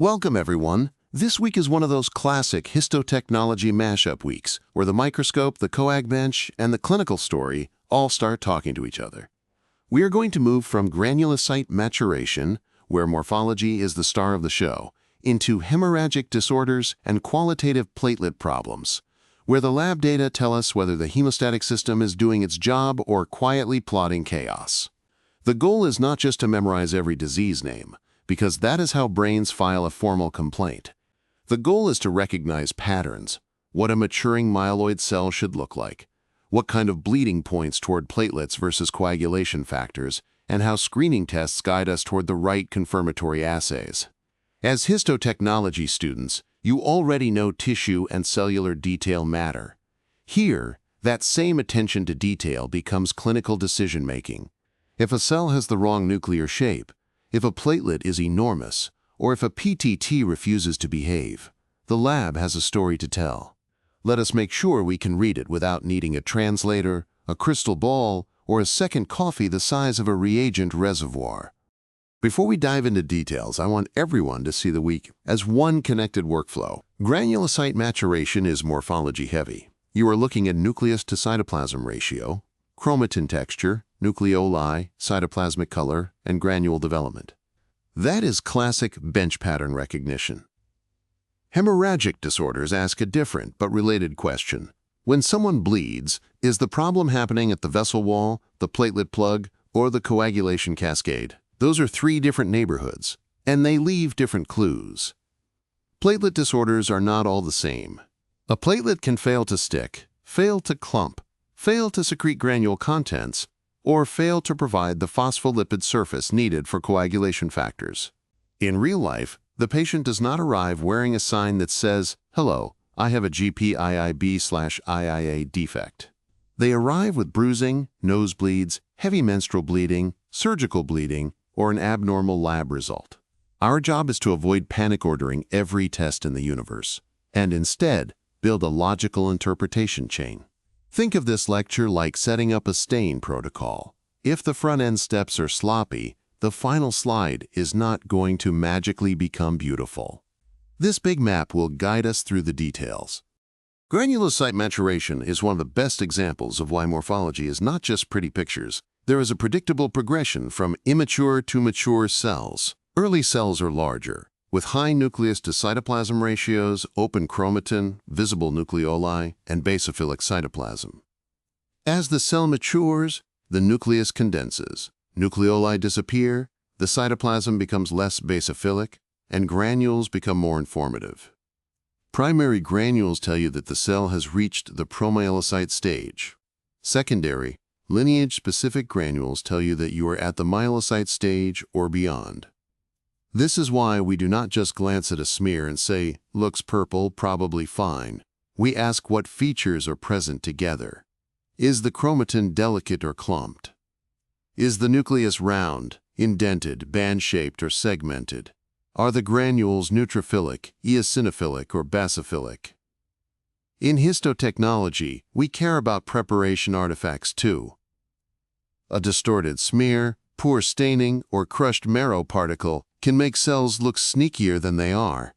Welcome, everyone. This week is one of those classic histotechnology mashup weeks where the microscope, the coag bench, and the clinical story all start talking to each other. We are going to move from granulocyte maturation, where morphology is the star of the show, into hemorrhagic disorders and qualitative platelet problems, where the lab data tell us whether the hemostatic system is doing its job or quietly plotting chaos. The goal is not just to memorize every disease name, because that is how brains file a formal complaint. The goal is to recognize patterns, what a maturing myeloid cell should look like, what kind of bleeding points toward platelets versus coagulation factors, and how screening tests guide us toward the right confirmatory assays. As histotechnology students, you already know tissue and cellular detail matter. Here, that same attention to detail becomes clinical decision-making. If a cell has the wrong nuclear shape, if a platelet is enormous, or if a PTT refuses to behave, the lab has a story to tell. Let us make sure we can read it without needing a translator, a crystal ball, or a second coffee the size of a reagent reservoir. Before we dive into details, I want everyone to see the week as one connected workflow. Granulocyte maturation is morphology heavy. You are looking at nucleus to cytoplasm ratio, chromatin texture, nucleoli, cytoplasmic color, and granule development. That is classic bench pattern recognition. Hemorrhagic disorders ask a different but related question. When someone bleeds, is the problem happening at the vessel wall, the platelet plug, or the coagulation cascade? Those are three different neighborhoods, and they leave different clues. Platelet disorders are not all the same. A platelet can fail to stick, fail to clump, fail to secrete granule contents, or fail to provide the phospholipid surface needed for coagulation factors. In real life, the patient does not arrive wearing a sign that says, "Hello, I have a GPIIB/IIA defect." They arrive with bruising, nosebleeds, heavy menstrual bleeding, surgical bleeding, or an abnormal lab result. Our job is to avoid panic ordering every test in the universe, and instead build a logical interpretation chain. Think of this lecture like setting up a stain protocol. If the front-end steps are sloppy, the final slide is not going to magically become beautiful. This big map will guide us through the details. Granulocyte maturation is one of the best examples of why morphology is not just pretty pictures. There is a predictable progression from immature to mature cells. Early cells are larger, with high nucleus to cytoplasm ratios, open chromatin, visible nucleoli, and basophilic cytoplasm. As the cell matures, the nucleus condenses, nucleoli disappear, the cytoplasm becomes less basophilic, and granules become more informative. Primary granules tell you that the cell has reached the promyelocyte stage. Secondary, lineage-specific granules tell you that you are at the myelocyte stage or beyond. This is why we do not just glance at a smear and say, "Looks purple, probably fine." We ask what features are present together. Is the chromatin delicate or clumped? Is the nucleus round, indented, band-shaped, or segmented? Are the granules neutrophilic, eosinophilic, or basophilic? In histotechnology, we care about preparation artifacts too. A distorted smear, poor staining, or crushed marrow particle can make cells look sneakier than they are.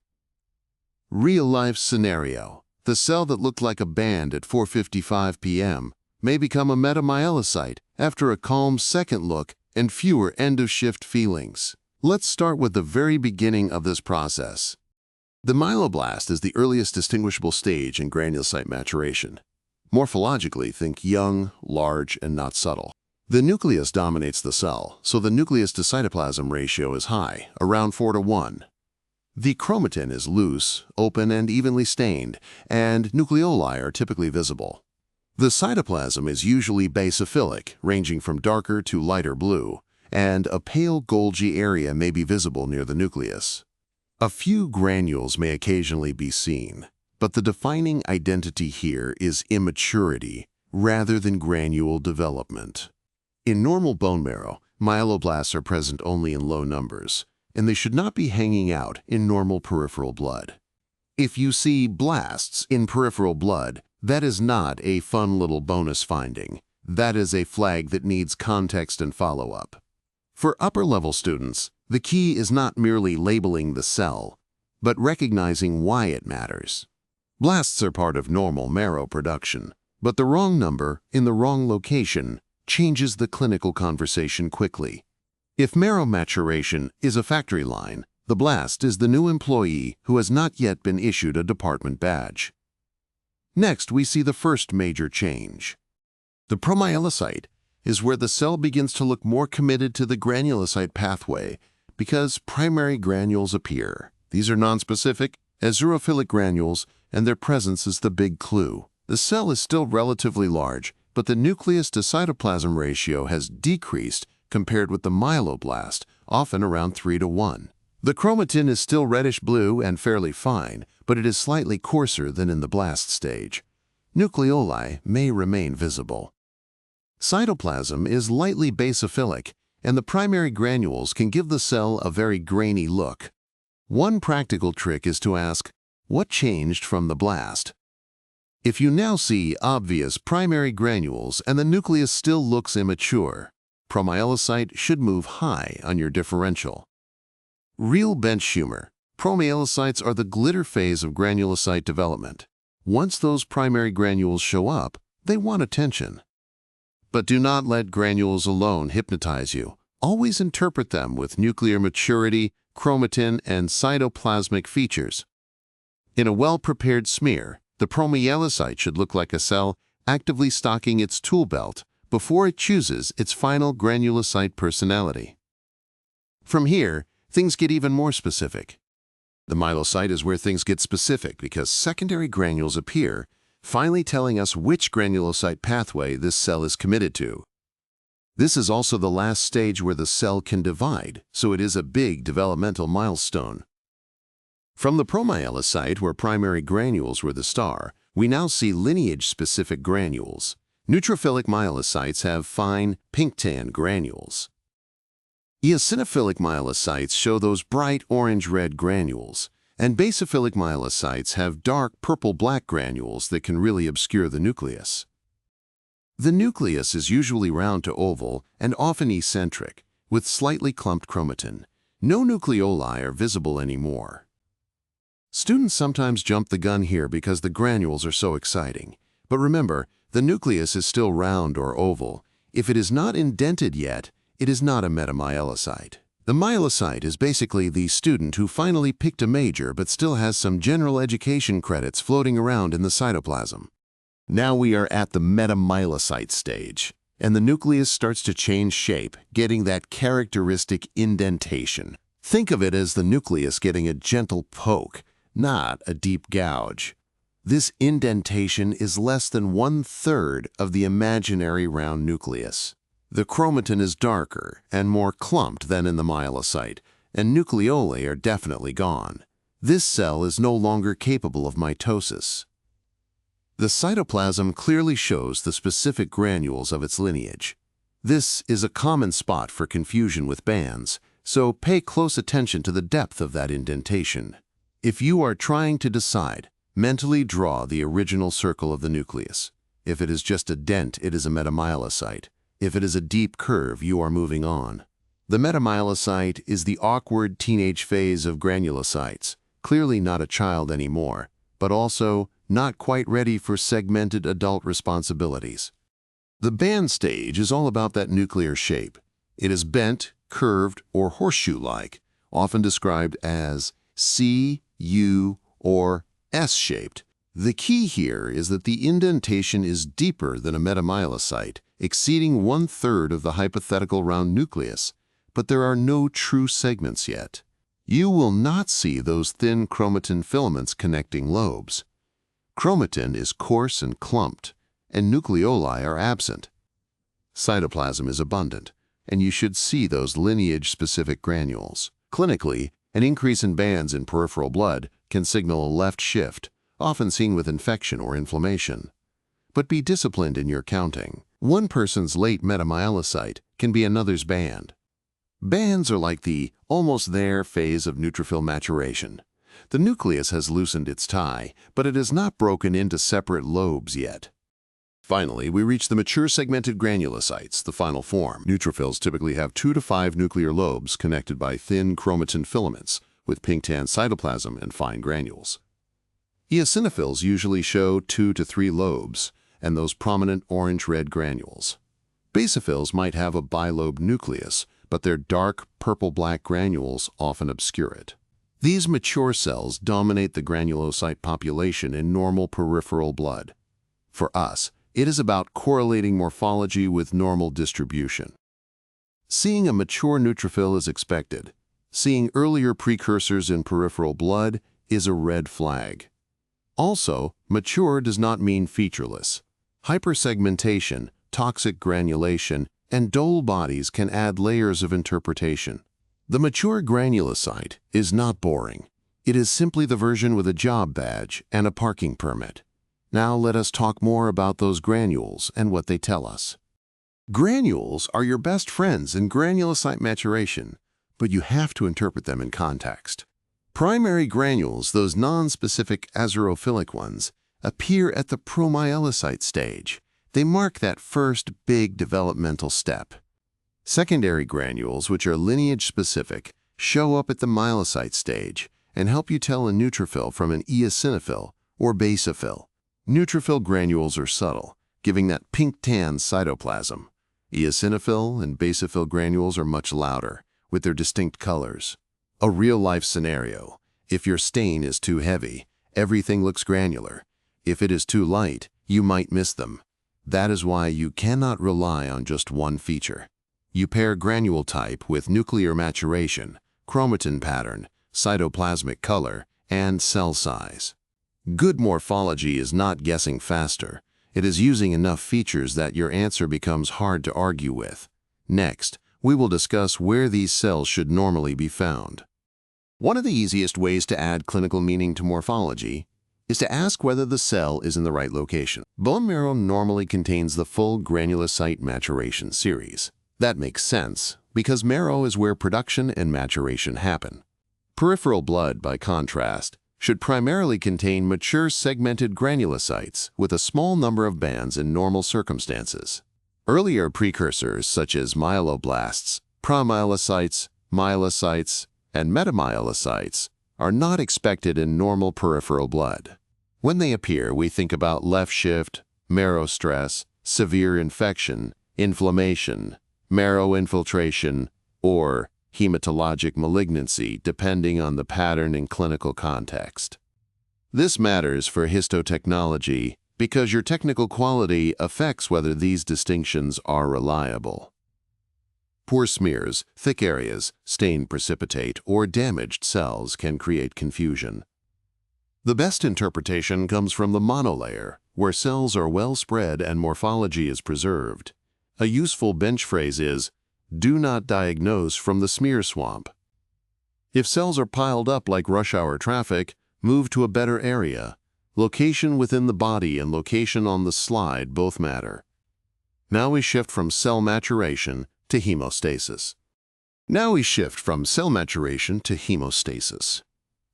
Real-life scenario. The cell that looked like a band at 4:55 p.m. may become a metamyelocyte after a calm second look and fewer end-of-shift feelings. Let's start with the very beginning of this process. The myeloblast is the earliest distinguishable stage in granulocyte maturation. Morphologically, think young, large, and not subtle. The nucleus dominates the cell, so the nucleus to cytoplasm ratio is high, around 4:1. The chromatin is loose, open, and evenly stained, and nucleoli are typically visible. The cytoplasm is usually basophilic, ranging from darker to lighter blue, and a pale Golgi area may be visible near the nucleus. A few granules may occasionally be seen, but the defining identity here is immaturity rather than granule development. In normal bone marrow, myeloblasts are present only in low numbers, and they should not be hanging out in normal peripheral blood. If you see blasts in peripheral blood, that is not a fun little bonus finding. That is a flag that needs context and follow-up. For upper-level students, the key is not merely labeling the cell, but recognizing why it matters. Blasts are part of normal marrow production, but the wrong number in the wrong location changes the clinical conversation quickly. If marrow maturation is a factory line, the blast is the new employee who has not yet been issued a department badge. Next, we see the first major change. The promyelocyte is where the cell begins to look more committed to the granulocyte pathway because primary granules appear. These are nonspecific, azurophilic granules, and their presence is the big clue. The cell is still relatively large, but the nucleus to cytoplasm ratio has decreased compared with the myeloblast, often around 3:1. The chromatin is still reddish-blue and fairly fine, but it is slightly coarser than in the blast stage. Nucleoli may remain visible. Cytoplasm is lightly basophilic, and the primary granules can give the cell a very grainy look. One practical trick is to ask, what changed from the blast? If you now see obvious primary granules and the nucleus still looks immature, promyelocyte should move high on your differential. Real bench humor. Promyelocytes are the glitter phase of granulocyte development. Once those primary granules show up, they want attention. But do not let granules alone hypnotize you. Always interpret them with nuclear maturity, chromatin, and cytoplasmic features. In a well-prepared smear, the promyelocyte should look like a cell actively stocking its tool belt before it chooses its final granulocyte personality. From here, things get even more specific. The myelocyte is where things get specific because secondary granules appear, finally telling us which granulocyte pathway this cell is committed to. This is also the last stage where the cell can divide, so it is a big developmental milestone. From the promyelocyte, where primary granules were the star, we now see lineage-specific granules. Neutrophilic myelocytes have fine, pink-tan granules. Eosinophilic myelocytes show those bright orange-red granules, and basophilic myelocytes have dark purple-black granules that can really obscure the nucleus. The nucleus is usually round to oval and often eccentric, with slightly clumped chromatin. No nucleoli are visible anymore. Students sometimes jump the gun here because the granules are so exciting. But remember, the nucleus is still round or oval. If it is not indented yet, it is not a metamyelocyte. The myelocyte is basically the student who finally picked a major but still has some general education credits floating around in the cytoplasm. Now we are at the metamyelocyte stage, and the nucleus starts to change shape, getting that characteristic indentation. Think of it as the nucleus getting a gentle poke, not a deep gouge. This indentation is less than 1/3 of the imaginary round nucleus. The chromatin is darker and more clumped than in the myelocyte, and nucleoli are definitely gone. This cell is no longer capable of mitosis. The cytoplasm clearly shows the specific granules of its lineage. This is a common spot for confusion with bands, so pay close attention to the depth of that indentation. If you are trying to decide, mentally draw the original circle of the nucleus. If it is just a dent, it is a metamyelocyte. If it is a deep curve, you are moving on. The metamyelocyte is the awkward teenage phase of granulocytes, clearly not a child anymore, but also not quite ready for segmented adult responsibilities. The band stage is all about that nuclear shape. It is bent, curved, or horseshoe-like, often described as C, U, or S-shaped. The key here is that the indentation is deeper than a metamyelocyte, exceeding 1/3 of the hypothetical round nucleus, but there are no true segments yet. You will not see those thin chromatin filaments connecting lobes. Chromatin is coarse and clumped, and nucleoli are absent. Cytoplasm is abundant, and you should see those lineage-specific granules. Clinically, an increase in bands in peripheral blood can signal a left shift, often seen with infection or inflammation. But be disciplined in your counting. One person's late metamyelocyte can be another's band. Bands are like the almost there phase of neutrophil maturation. The nucleus has loosened its tie, but it has not broken into separate lobes yet. Finally, we reach the mature segmented granulocytes, the final form. Neutrophils typically have 2 to 5 nuclear lobes connected by thin chromatin filaments, with pink-tan cytoplasm and fine granules. Eosinophils usually show 2 to 3 lobes and those prominent orange-red granules. Basophils might have a bilobe nucleus, but their dark purple-black granules often obscure it. These mature cells dominate the granulocyte population in normal peripheral blood. For us, it is about correlating morphology with normal distribution. Seeing a mature neutrophil is expected. Seeing earlier precursors in peripheral blood is a red flag. Also, mature does not mean featureless. Hypersegmentation, toxic granulation, and dull bodies can add layers of interpretation. The mature granulocyte is not boring. It is simply the version with a job badge and a parking permit. Now let us talk more about those granules and what they tell us. Granules are your best friends in granulocyte maturation, but you have to interpret them in context. Primary granules, those non-specific azurophilic ones, appear at the promyelocyte stage. They mark that first big developmental step. Secondary granules, which are lineage-specific, show up at the myelocyte stage and help you tell a neutrophil from an eosinophil or basophil. Neutrophil granules are subtle, giving that pink-tan cytoplasm. Eosinophil and basophil granules are much louder, with their distinct colors. A real-life scenario. If your stain is too heavy, everything looks granular. If it is too light, you might miss them. That is why you cannot rely on just one feature. You pair granule type with nuclear maturation, chromatin pattern, cytoplasmic color, and cell size. Good morphology is not guessing faster. It is using enough features that your answer becomes hard to argue with. Next, we will discuss where these cells should normally be found. One of the easiest ways to add clinical meaning to morphology is to ask whether the cell is in the right location. Bone marrow normally contains the full granulocyte maturation series. That makes sense, because marrow is where production and maturation happen. Peripheral blood, by contrast, should primarily contain mature segmented granulocytes with a small number of bands in normal circumstances. Earlier precursors such as myeloblasts, promyelocytes, myelocytes, and metamyelocytes are not expected in normal peripheral blood. When they appear, we think about left shift, marrow stress, severe infection, inflammation, marrow infiltration, or hematologic malignancy, depending on the pattern and clinical context. This matters for histotechnology because your technical quality affects whether these distinctions are reliable. Poor smears, thick areas, stained precipitate, or damaged cells can create confusion. The best interpretation comes from the monolayer, where cells are well spread and morphology is preserved. A useful bench phrase is, "Do not diagnose from the smear swamp." If cells are piled up like rush hour traffic, move to a better area. Location within the body and location on the slide both matter. Now we shift from cell maturation to hemostasis.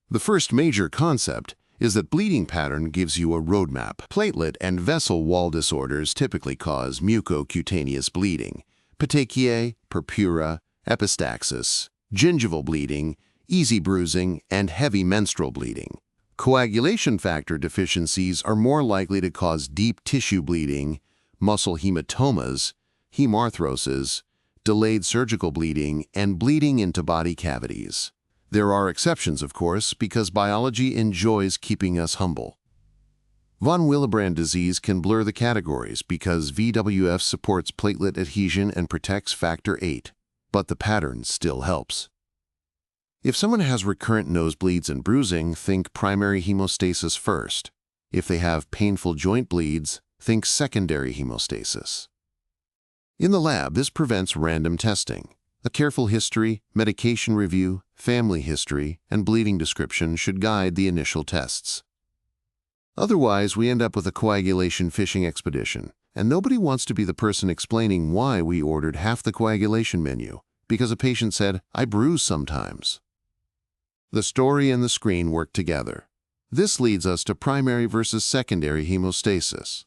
The first major concept is that bleeding pattern gives you a roadmap. Platelet and vessel wall disorders typically cause mucocutaneous bleeding, petechiae, purpura, epistaxis, gingival bleeding, easy bruising, and heavy menstrual bleeding. Coagulation factor deficiencies are more likely to cause deep tissue bleeding, muscle hematomas, hemarthroses, delayed surgical bleeding, and bleeding into body cavities. There are exceptions, of course, because biology enjoys keeping us humble. Von Willebrand disease can blur the categories because VWF supports platelet adhesion and protects factor VIII, but the pattern still helps. If someone has recurrent nosebleeds and bruising, think primary hemostasis first. If they have painful joint bleeds, think secondary hemostasis. In the lab, this prevents random testing. A careful history, medication review, family history, and bleeding description should guide the initial tests. Otherwise, we end up with a coagulation fishing expedition, and nobody wants to be the person explaining why we ordered half the coagulation menu, because a patient said, "I bruise sometimes." The story and the screen work together. This leads us to primary versus secondary hemostasis.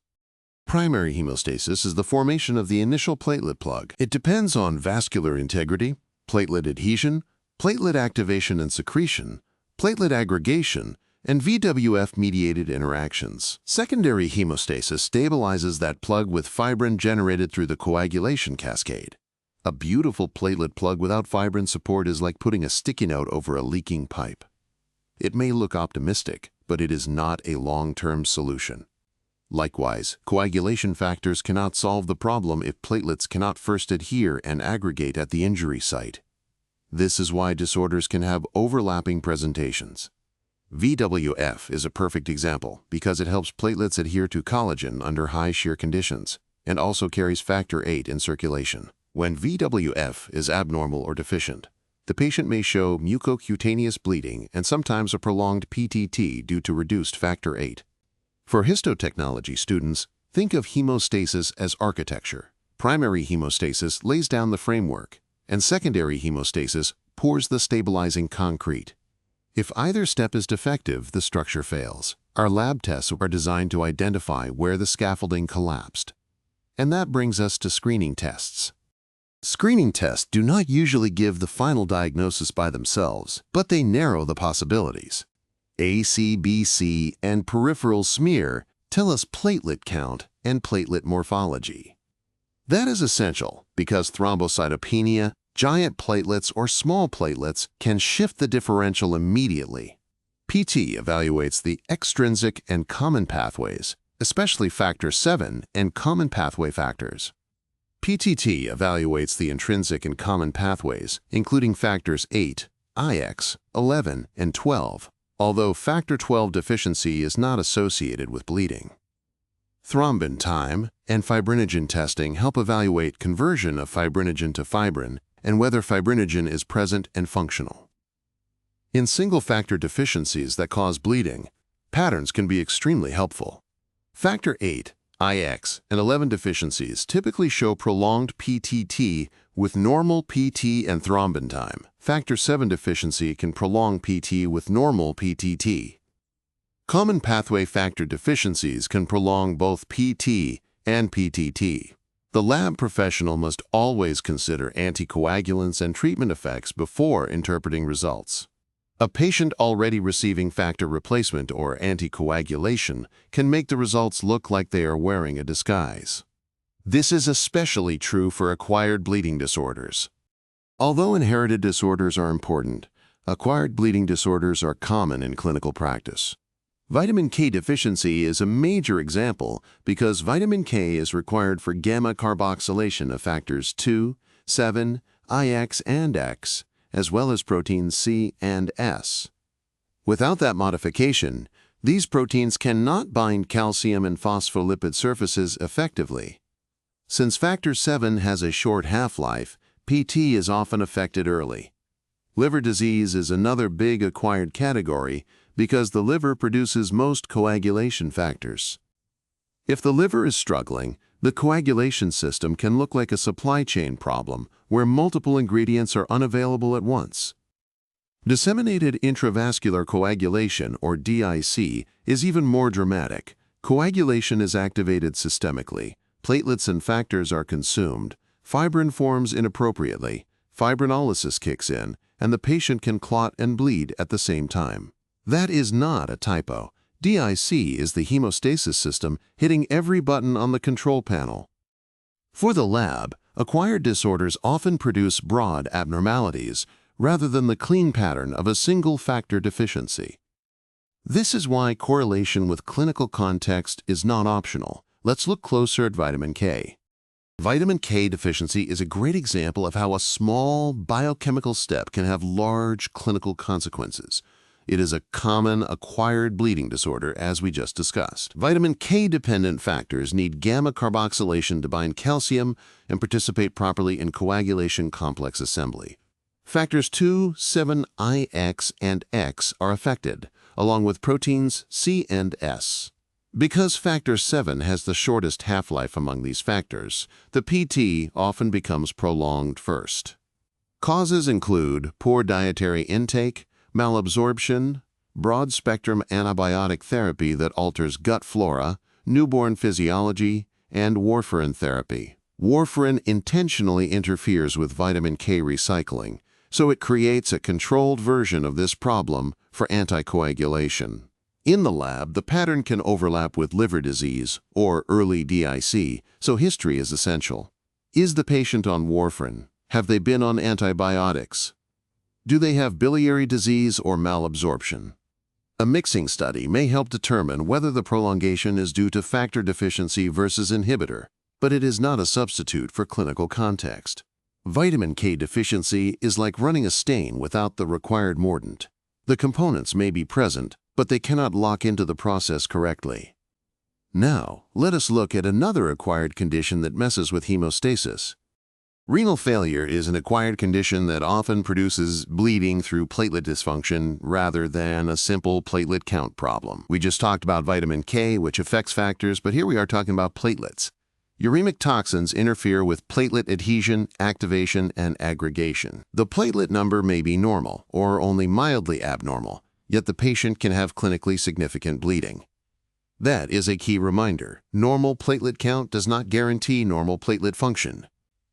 Primary hemostasis is the formation of the initial platelet plug. It depends on vascular integrity, platelet adhesion, platelet activation and secretion, platelet aggregation, and VWF-mediated interactions. Secondary hemostasis stabilizes that plug with fibrin generated through the coagulation cascade. A beautiful platelet plug without fibrin support is like putting a sticky note over a leaking pipe. It may look optimistic, but it is not a long-term solution. Likewise, coagulation factors cannot solve the problem if platelets cannot first adhere and aggregate at the injury site. This is why disorders can have overlapping presentations. VWF is a perfect example because it helps platelets adhere to collagen under high shear conditions and also carries factor VIII in circulation. When VWF is abnormal or deficient, the patient may show mucocutaneous bleeding and sometimes a prolonged PTT due to reduced factor VIII. For histotechnology students, think of hemostasis as architecture. Primary hemostasis lays down the framework, and secondary hemostasis pours the stabilizing concrete. If either step is defective, the structure fails. Our lab tests are designed to identify where the scaffolding collapsed. And that brings us to screening tests. Screening tests do not usually give the final diagnosis by themselves, but they narrow the possibilities. ACBC and peripheral smear tell us platelet count and platelet morphology. That is essential because thrombocytopenia, giant platelets, or small platelets can shift the differential immediately. PT evaluates the extrinsic and common pathways, especially factor VII and common pathway factors. PTT evaluates the intrinsic and common pathways, including factors 8, IX, 11, and 12, although factor 12 deficiency is not associated with bleeding. Thrombin time and fibrinogen testing help evaluate conversion of fibrinogen to fibrin and whether fibrinogen is present and functional. In single-factor deficiencies that cause bleeding, patterns can be extremely helpful. Factor 8, IX, and 11 deficiencies typically show prolonged PTT with normal PT and thrombin time. Factor 7 deficiency can prolong PT with normal PTT. Common pathway factor deficiencies can prolong both PT and PTT. The lab professional must always consider anticoagulants and treatment effects before interpreting results. A patient already receiving factor replacement or anticoagulation can make the results look like they are wearing a disguise. This is especially true for acquired bleeding disorders. Although inherited disorders are important, acquired bleeding disorders are common in clinical practice. Vitamin K deficiency is a major example because vitamin K is required for gamma carboxylation of factors 2, 7, IX, and X, as well as proteins C and S. Without that modification, these proteins cannot bind calcium and phospholipid surfaces effectively. Since factor VII has a short half-life, PT is often affected early. Liver disease is another big acquired category because the liver produces most coagulation factors. If the liver is struggling, the coagulation system can look like a supply chain problem where multiple ingredients are unavailable at once. Disseminated intravascular coagulation, or DIC, is even more dramatic. Coagulation is activated systemically, platelets and factors are consumed, fibrin forms inappropriately, fibrinolysis kicks in, and the patient can clot and bleed at the same time. That is not a typo. DIC is the hemostasis system hitting every button on the control panel. For the lab, acquired disorders often produce broad abnormalities rather than the clean pattern of a single factor deficiency. This is why correlation with clinical context is not optional. Let's look closer at vitamin K. Vitamin K deficiency is a great example of how a small biochemical step can have large clinical consequences. It is a common acquired bleeding disorder, as we just discussed. Vitamin K-dependent factors need gamma carboxylation to bind calcium and participate properly in coagulation complex assembly. Factors 2, 7, IX, and X are affected, along with proteins C and S. Because factor VII has the shortest half-life among these factors, the PT often becomes prolonged first. Causes include poor dietary intake, malabsorption, broad-spectrum antibiotic therapy that alters gut flora, newborn physiology, and warfarin therapy. Warfarin intentionally interferes with vitamin K recycling, so it creates a controlled version of this problem for anticoagulation. In the lab, the pattern can overlap with liver disease or early DIC, so history is essential. Is the patient on warfarin? Have they been on antibiotics? Do they have biliary disease or malabsorption? A mixing study may help determine whether the prolongation is due to factor deficiency versus inhibitor, but it is not a substitute for clinical context. Vitamin K deficiency is like running a stain without the required mordant. The components may be present, but they cannot lock into the process correctly. Now, let us look at another acquired condition that messes with hemostasis. Renal failure is an acquired condition that often produces bleeding through platelet dysfunction rather than a simple platelet count problem. We just talked about vitamin K, which affects factors, but here we are talking about platelets. Uremic toxins interfere with platelet adhesion, activation, and aggregation. The platelet number may be normal or only mildly abnormal, yet the patient can have clinically significant bleeding. That is a key reminder. Normal platelet count does not guarantee normal platelet function.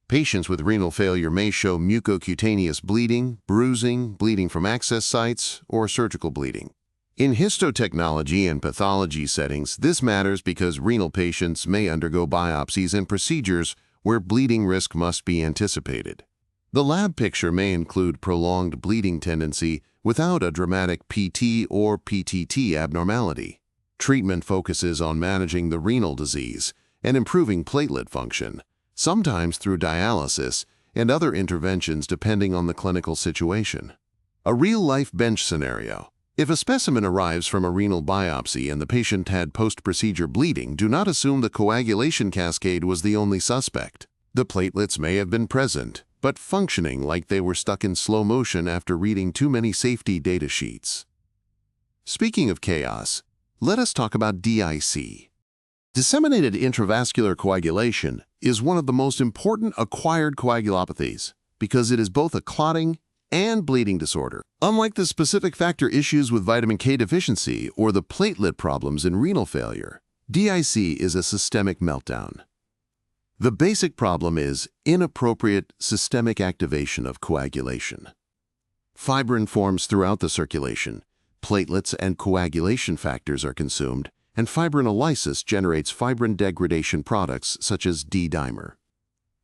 Patients with renal failure may show mucocutaneous bleeding, bruising, bleeding from access sites, or surgical bleeding. In histotechnology and pathology settings, this matters because renal patients may undergo biopsies and procedures where bleeding risk must be anticipated. The lab picture may include prolonged bleeding tendency without a dramatic PT or PTT abnormality. Treatment focuses on managing the renal disease and improving platelet function, sometimes through dialysis and other interventions depending on the clinical situation. A real-life bench scenario. If a specimen arrives from a renal biopsy and the patient had post-procedure bleeding, do not assume the coagulation cascade was the only suspect. The platelets may have been present, but functioning like they were stuck in slow motion after reading too many safety data sheets. Speaking of chaos, let us talk about DIC. Disseminated intravascular coagulation is one of the most important acquired coagulopathies because it is both a clotting and bleeding disorder. Unlike the specific factor issues with vitamin K deficiency or the platelet problems in renal failure, DIC is a systemic meltdown. The basic problem is inappropriate systemic activation of coagulation. Fibrin forms throughout the circulation, platelets and coagulation factors are consumed, and fibrinolysis generates fibrin degradation products such as D-dimer.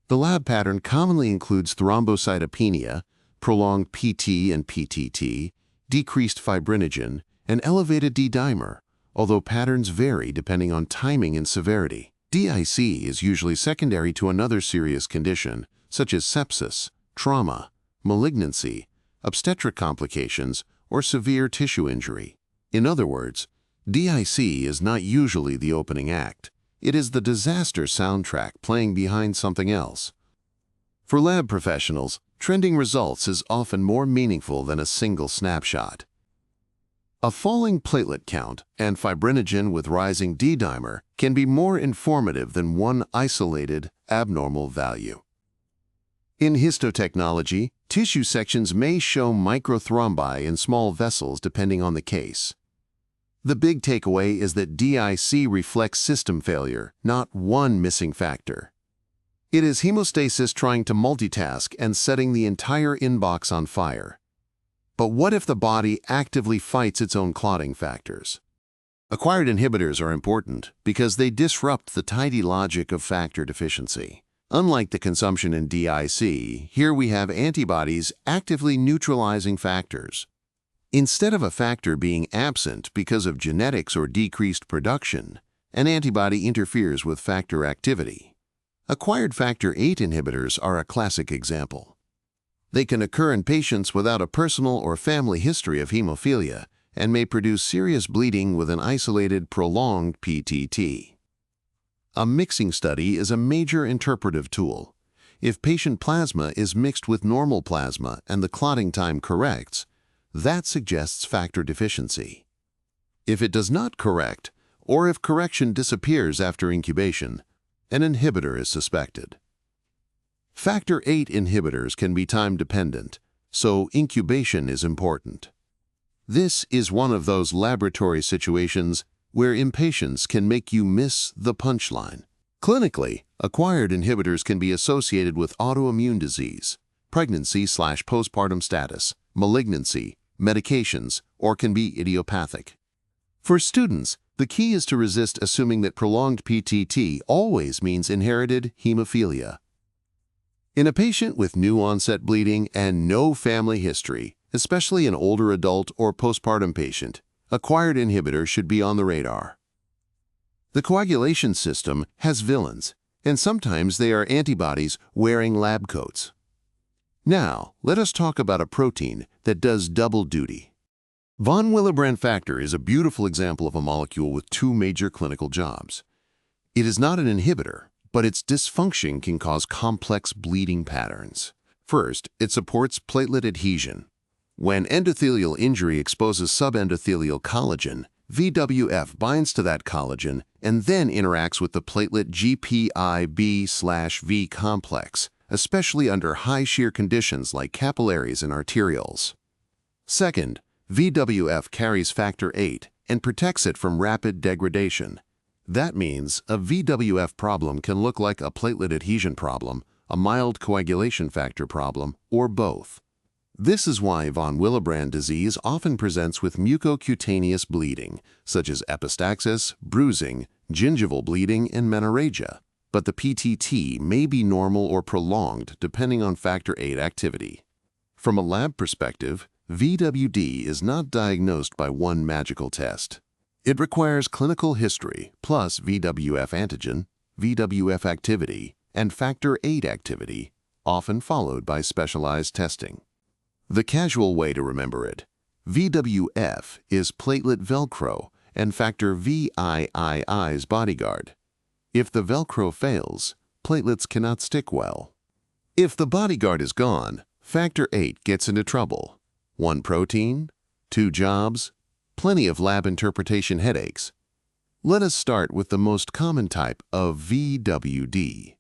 The lab pattern commonly includes thrombocytopenia, prolonged PT and PTT, decreased fibrinogen, and elevated D-dimer, although patterns vary depending on timing and severity. DIC is usually secondary to another serious condition, such as sepsis, trauma, malignancy, obstetric complications, or severe tissue injury. In other words, DIC is not usually the opening act. It is the disaster soundtrack playing behind something else. For lab professionals, trending results is often more meaningful than a single snapshot. A falling platelet count and fibrinogen with rising D-dimer can be more informative than one isolated, abnormal value. In histotechnology, tissue sections may show microthrombi in small vessels depending on the case. The big takeaway is that DIC reflects system failure, not one missing factor. It is hemostasis trying to multitask and setting the entire inbox on fire. But what if the body actively fights its own clotting factors? Acquired inhibitors are important because they disrupt the tidy logic of factor deficiency. Unlike the consumption in DIC, here we have antibodies actively neutralizing factors. Instead of a factor being absent because of genetics or decreased production, an antibody interferes with factor activity. Acquired factor VIII inhibitors are a classic example. They can occur in patients without a personal or family history of hemophilia and may produce serious bleeding with an isolated, prolonged PTT. A mixing study is a major interpretive tool. If patient plasma is mixed with normal plasma and the clotting time corrects, that suggests factor deficiency. If it does not correct, or if correction disappears after incubation, an inhibitor is suspected. Factor VIII inhibitors can be time-dependent, so incubation is important. This is one of those laboratory situations where impatience can make you miss the punchline. Clinically, acquired inhibitors can be associated with autoimmune disease, pregnancy/postpartum status, malignancy, medications, or can be idiopathic. For students, the key is to resist assuming that prolonged PTT always means inherited hemophilia. In a patient with new-onset bleeding and no family history, especially an older adult or postpartum patient, acquired inhibitor should be on the radar. The coagulation system has villains, and sometimes they are antibodies wearing lab coats. Now, let us talk about a protein that does double duty. Von Willebrand factor is a beautiful example of a molecule with two major clinical jobs. It is not an inhibitor, but its dysfunction can cause complex bleeding patterns. First, it supports platelet adhesion. When endothelial injury exposes subendothelial collagen, VWF binds to that collagen and then interacts with the platelet GPIB/V complex, especially under high shear conditions like capillaries and arterioles. Second, VWF carries factor VIII and protects it from rapid degradation. That means a VWF problem can look like a platelet adhesion problem, a mild coagulation factor problem, or both. This is why von Willebrand disease often presents with mucocutaneous bleeding, such as epistaxis, bruising, gingival bleeding, and menorrhagia. But the PTT may be normal or prolonged depending on factor VIII activity. From a lab perspective, VWD is not diagnosed by one magical test. It requires clinical history plus VWF antigen, VWF activity, and factor VIII activity, often followed by specialized testing. The casual way to remember it: VWF is platelet Velcro and factor VIII's bodyguard. If the Velcro fails, platelets cannot stick well. If the bodyguard is gone, factor VIII gets into trouble. One protein, two jobs, plenty of lab interpretation headaches. Let us start with the most common type of VWD.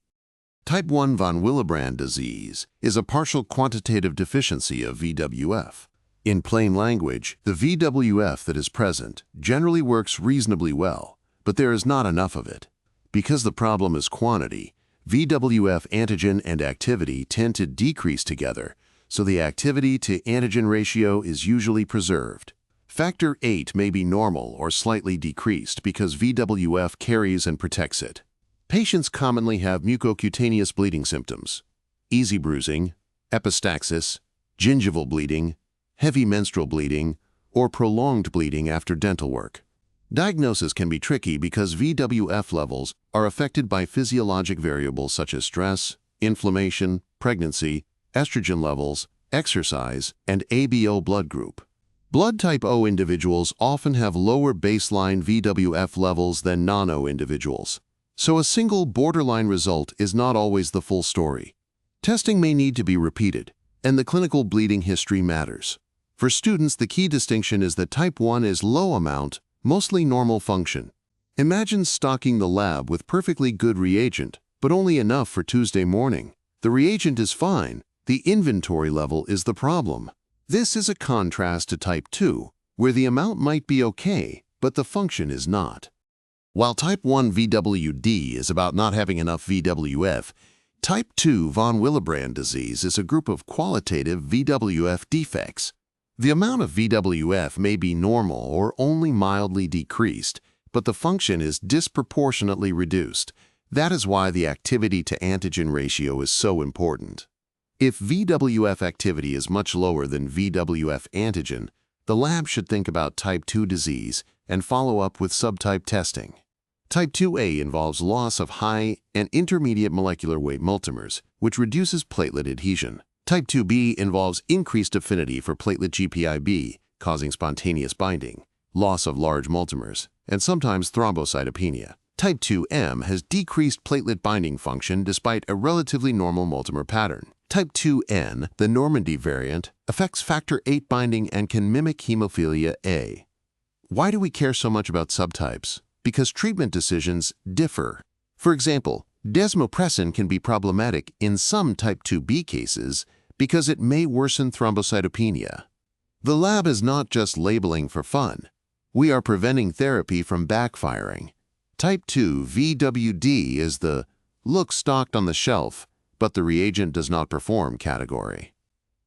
Type 1 von Willebrand disease is a partial quantitative deficiency of VWF. In plain language, the VWF that is present generally works reasonably well, but there is not enough of it. Because the problem is quantity, VWF antigen and activity tend to decrease together, so the activity to antigen ratio is usually preserved. Factor VIII may be normal or slightly decreased because VWF carries and protects it. Patients commonly have mucocutaneous bleeding symptoms: easy bruising, epistaxis, gingival bleeding, heavy menstrual bleeding, or prolonged bleeding after dental work. Diagnosis can be tricky because VWF levels are affected by physiologic variables such as stress, inflammation, pregnancy, estrogen levels, exercise, and ABO blood group. Blood type O individuals often have lower baseline VWF levels than non-O individuals, so a single borderline result is not always the full story. Testing may need to be repeated, and the clinical bleeding history matters. For students, the key distinction is that type 1 is low amount, mostly normal function. Imagine stocking the lab with perfectly good reagent, but only enough for Tuesday morning. The reagent is fine, the inventory level is the problem. This is a contrast to type 2, where the amount might be okay, but the function is not. While type 1 VWD is about not having enough VWF, type 2 von Willebrand disease is a group of qualitative VWF defects. The amount of VWF may be normal or only mildly decreased, but the function is disproportionately reduced. That is why the activity to antigen ratio is so important. If VWF activity is much lower than VWF antigen, the lab should think about type 2 disease and follow up with subtype testing. Type 2A involves loss of high and intermediate molecular weight multimers, which reduces platelet adhesion. Type 2B involves increased affinity for platelet GPIB, causing spontaneous binding, loss of large multimers, and sometimes thrombocytopenia. Type 2M has decreased platelet binding function despite a relatively normal multimer pattern. Type 2N, the Normandy variant, affects factor VIII binding and can mimic hemophilia A. Why do we care so much about subtypes? Because treatment decisions differ. For example, desmopressin can be problematic in some type 2B cases because it may worsen thrombocytopenia. The lab is not just labeling for fun. We are preventing therapy from backfiring. Type 2 VWD is the look stocked on the shelf, but the reagent does not perform category.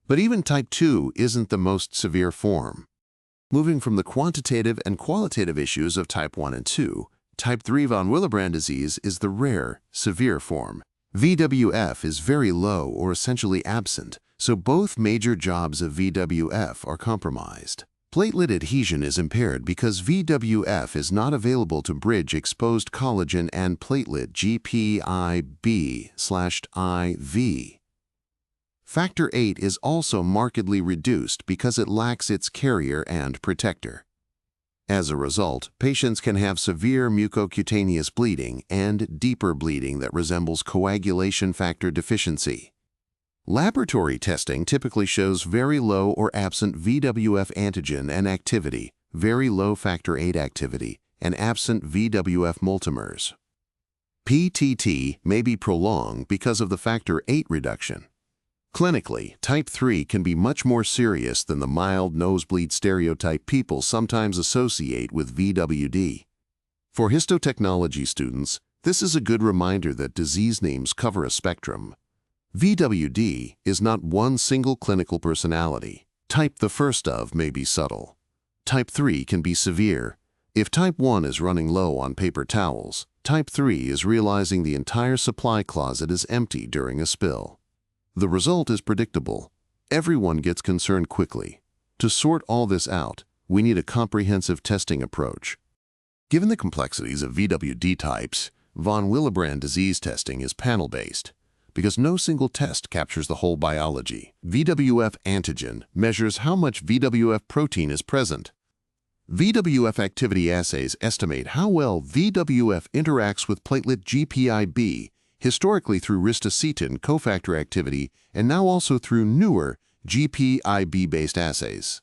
But even type 2 isn't the most severe form. Moving from the quantitative and qualitative issues of type 1 and 2, type 3 von Willebrand disease is the rare, severe form. VWF is very low or essentially absent, so both major jobs of VWF are compromised. Platelet adhesion is impaired because VWF is not available to bridge exposed collagen and platelet GPIB/IV. Factor VIII is also markedly reduced because it lacks its carrier and protector. As a result, patients can have severe mucocutaneous bleeding and deeper bleeding that resembles coagulation factor deficiency. Laboratory testing typically shows very low or absent VWF antigen and activity, very low factor VIII activity, and absent VWF multimers. PTT may be prolonged because of the factor VIII reduction. Clinically, type 3 can be much more serious than the mild nosebleed stereotype people sometimes associate with VWD. For histotechnology students, this is a good reminder that disease names cover a spectrum. VWD is not one single clinical personality. Type the first of may be subtle. Type 3 can be severe. If type 1 is running low on paper towels, type 3 is realizing the entire supply closet is empty during a spill. The result is predictable. Everyone gets concerned quickly. To sort all this out, we need a comprehensive testing approach. Given the complexities of VWD types, von Willebrand disease testing is panel-based because no single test captures the whole biology. VWF antigen measures how much VWF protein is present. VWF activity assays estimate how well VWF interacts with platelet GPIB, historically through ristocetin cofactor activity and now also through newer GPIB-based assays.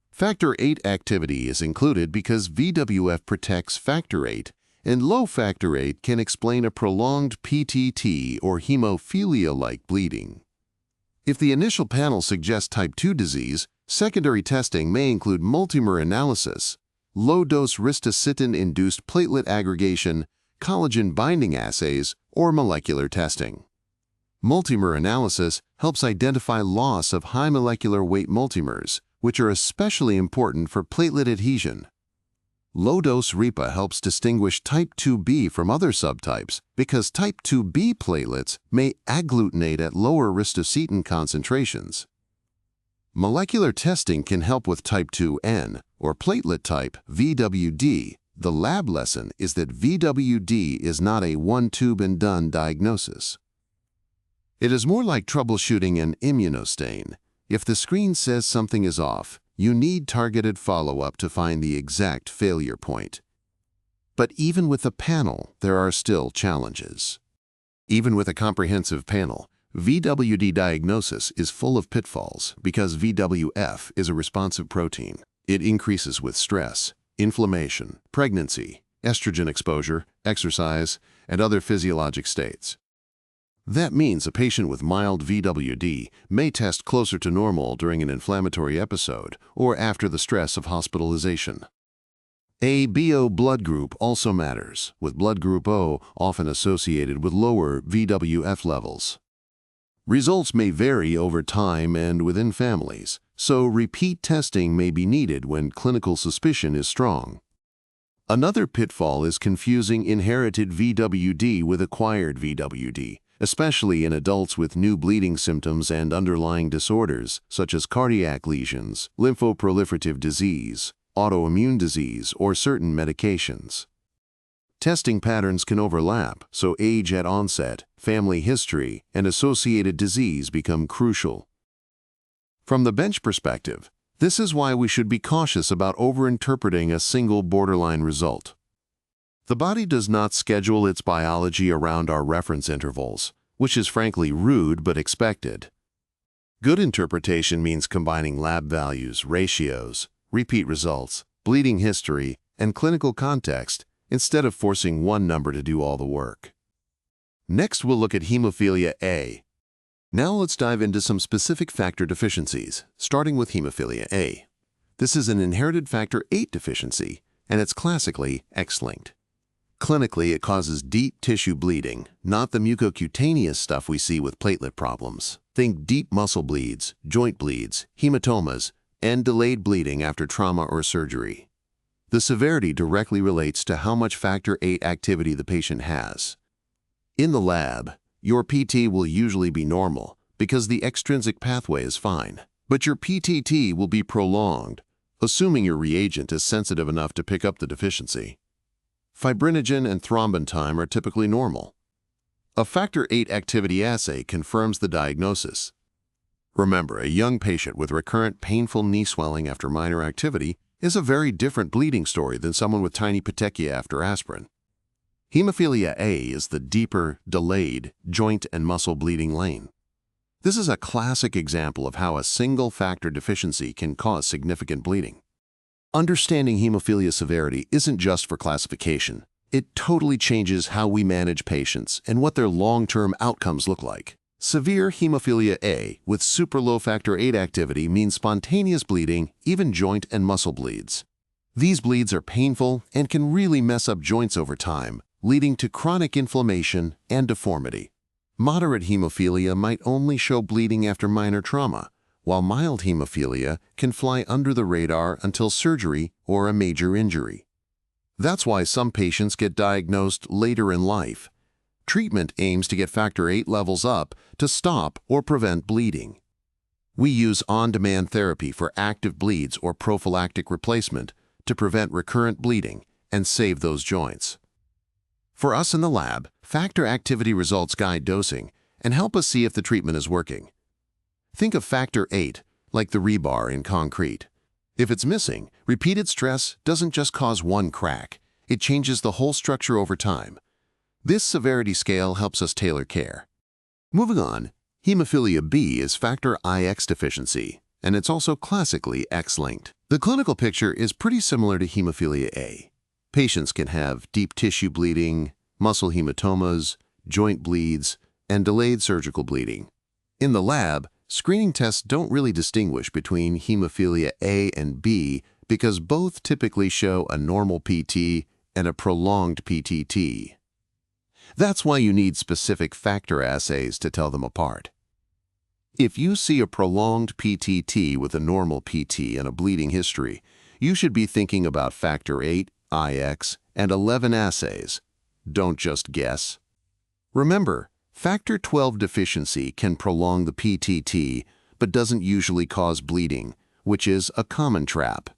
Factor VIII activity is included because VWF protects factor VIII, and low factor VIII can explain a prolonged PTT or hemophilia-like bleeding. If the initial panel suggests type 2 disease, secondary testing may include multimer analysis, low-dose ristocetin-induced platelet aggregation, collagen binding assays, or molecular testing. Multimer analysis helps identify loss of high molecular weight multimers, which are especially important for platelet adhesion. Low-dose RIPA helps distinguish type 2B from other subtypes because type 2B platelets may agglutinate at lower ristocetin concentrations. Molecular testing can help with type 2N, or platelet type VWD. The lab lesson is that VWD is not a one-tube-and-done diagnosis. It is more like troubleshooting an immunostain. If the screen says something is off, you need targeted follow-up to find the exact failure point. But even with a panel, there are still challenges. Even with a comprehensive panel, VWD diagnosis is full of pitfalls because VWF is a responsive protein. It increases with stress, inflammation, pregnancy, estrogen exposure, exercise, and other physiologic states. That means a patient with mild VWD may test closer to normal during an inflammatory episode or after the stress of hospitalization. A BO blood group also matters, with blood group O often associated with lower VWF levels. Results may vary over time and within families, so repeat testing may be needed when clinical suspicion is strong. Another pitfall is confusing inherited VWD with acquired VWD, especially in adults with new bleeding symptoms and underlying disorders such as cardiac lesions, lymphoproliferative disease, autoimmune disease, or certain medications. Testing patterns can overlap, so age at onset, family history, and associated disease become crucial. From the bench perspective, this is why we should be cautious about overinterpreting a single borderline result. The body does not schedule its biology around our reference intervals, which is frankly rude but expected. Good interpretation means combining lab values, ratios, repeat results, bleeding history, and clinical context instead of forcing one number to do all the work. Next, we'll look at hemophilia A. Now let's dive into some specific factor deficiencies, starting with hemophilia A. This is an inherited factor VIII deficiency, and it's classically X-linked. Clinically, it causes deep tissue bleeding, not the mucocutaneous stuff we see with platelet problems. Think deep muscle bleeds, joint bleeds, hematomas, and delayed bleeding after trauma or surgery. The severity directly relates to how much factor VIII activity the patient has. In the lab, your PT will usually be normal because the extrinsic pathway is fine, but your PTT will be prolonged, assuming your reagent is sensitive enough to pick up the deficiency. Fibrinogen and thrombin time are typically normal. A factor VIII activity assay confirms the diagnosis. Remember, a young patient with recurrent painful knee swelling after minor activity is a very different bleeding story than someone with tiny petechia after aspirin. Hemophilia A is the deeper, delayed, joint and muscle bleeding lane. This is a classic example of how a single factor deficiency can cause significant bleeding. Understanding hemophilia severity isn't just for classification. It totally changes how we manage patients and what their long-term outcomes look like. Severe hemophilia A with super low factor VIII activity means spontaneous bleeding, even joint and muscle bleeds. These bleeds are painful and can really mess up joints over time, leading to chronic inflammation and deformity. Moderate hemophilia might only show bleeding after minor trauma, while mild hemophilia can fly under the radar until surgery or a major injury. That's why some patients get diagnosed later in life. Treatment aims to get factor VIII levels up to stop or prevent bleeding. We use on-demand therapy for active bleeds or prophylactic replacement to prevent recurrent bleeding and save those joints. For us in the lab, factor activity results guide dosing and help us see if the treatment is working. Think of factor VIII like the rebar in concrete. If it's missing, repeated stress doesn't just cause one crack, it changes the whole structure over time. This severity scale helps us tailor care. Moving on, hemophilia B is factor IX deficiency, and it's also classically X-linked. The clinical picture is pretty similar to hemophilia A. Patients can have deep tissue bleeding, muscle hematomas, joint bleeds, and delayed surgical bleeding. In the lab, screening tests don't really distinguish between hemophilia A and B because both typically show a normal PT and a prolonged PTT. That's why you need specific factor assays to tell them apart. If you see a prolonged PTT with a normal PT and a bleeding history, you should be thinking about factor VIII, IX, and 11 assays. Don't just guess. Remember, factor XII deficiency can prolong the PTT but doesn't usually cause bleeding, which is a common trap.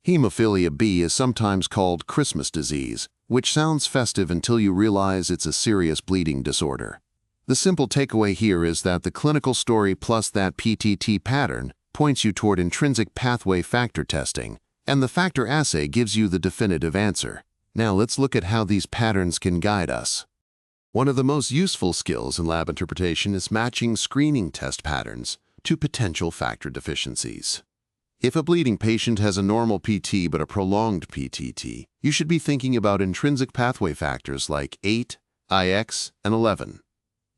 Hemophilia B is sometimes called Christmas disease, which sounds festive until you realize it's a serious bleeding disorder. The simple takeaway here is that the clinical story plus that PTT pattern points you toward intrinsic pathway factor testing, and the factor assay gives you the definitive answer. Now let's look at how these patterns can guide us. One of the most useful skills in lab interpretation is matching screening test patterns to potential factor deficiencies. If a bleeding patient has a normal PT but a prolonged PTT, you should be thinking about intrinsic pathway factors like 8, IX, and 11.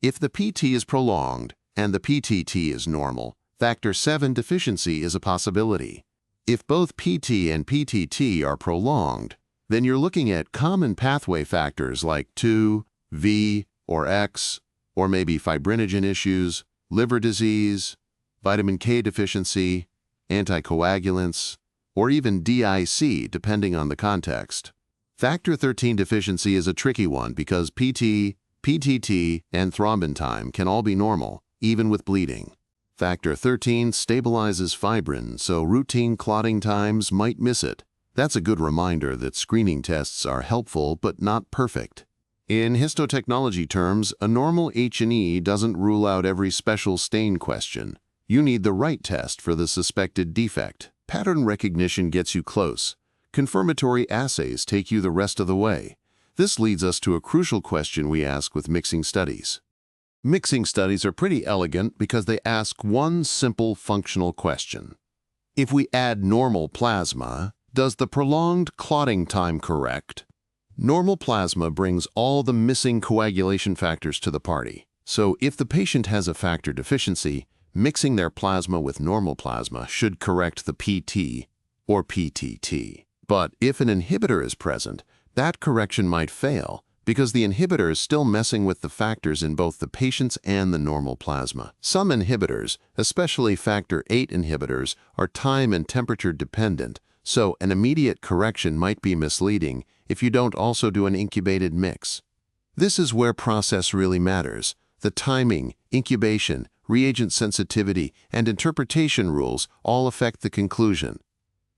If the PT is prolonged and the PTT is normal, factor VII deficiency is a possibility. If both PT and PTT are prolonged, then you're looking at common pathway factors like 2, V, or X, or maybe fibrinogen issues, liver disease, vitamin K deficiency, anticoagulants, or even DIC depending on the context. Factor XIII deficiency is a tricky one because PT, PTT, and thrombin time can all be normal, even with bleeding. Factor XIII stabilizes fibrin, so routine clotting times might miss it. That's a good reminder that screening tests are helpful but not perfect. In histotechnology terms, a normal H&E doesn't rule out every special stain question. You need the right test for the suspected defect. Pattern recognition gets you close. Confirmatory assays take you the rest of the way. This leads us to a crucial question we ask with mixing studies. Mixing studies are pretty elegant because they ask one simple functional question. If we add normal plasma, does the prolonged clotting time correct? Normal plasma brings all the missing coagulation factors to the party. So if the patient has a factor deficiency, mixing their plasma with normal plasma should correct the PT or PTT. But if an inhibitor is present, that correction might fail because the inhibitor is still messing with the factors in both the patient's and the normal plasma. Some inhibitors, especially factor VIII inhibitors, are time and temperature dependent, so an immediate correction might be misleading if you don't also do an incubated mix. This is where process really matters. The timing, incubation, reagent sensitivity, and interpretation rules all affect the conclusion.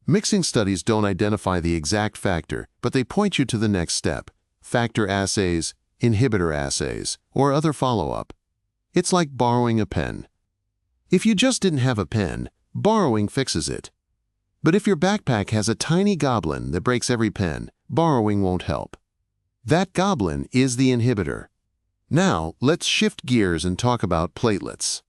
Mixing studies don't identify the exact factor, but they point you to the next step: factor assays, inhibitor assays, or other follow-up. It's like borrowing a pen. If you just didn't have a pen, borrowing fixes it. But if your backpack has a tiny goblin that breaks every pen, borrowing won't help. That goblin is the inhibitor. Now, let's shift gears and talk about platelets.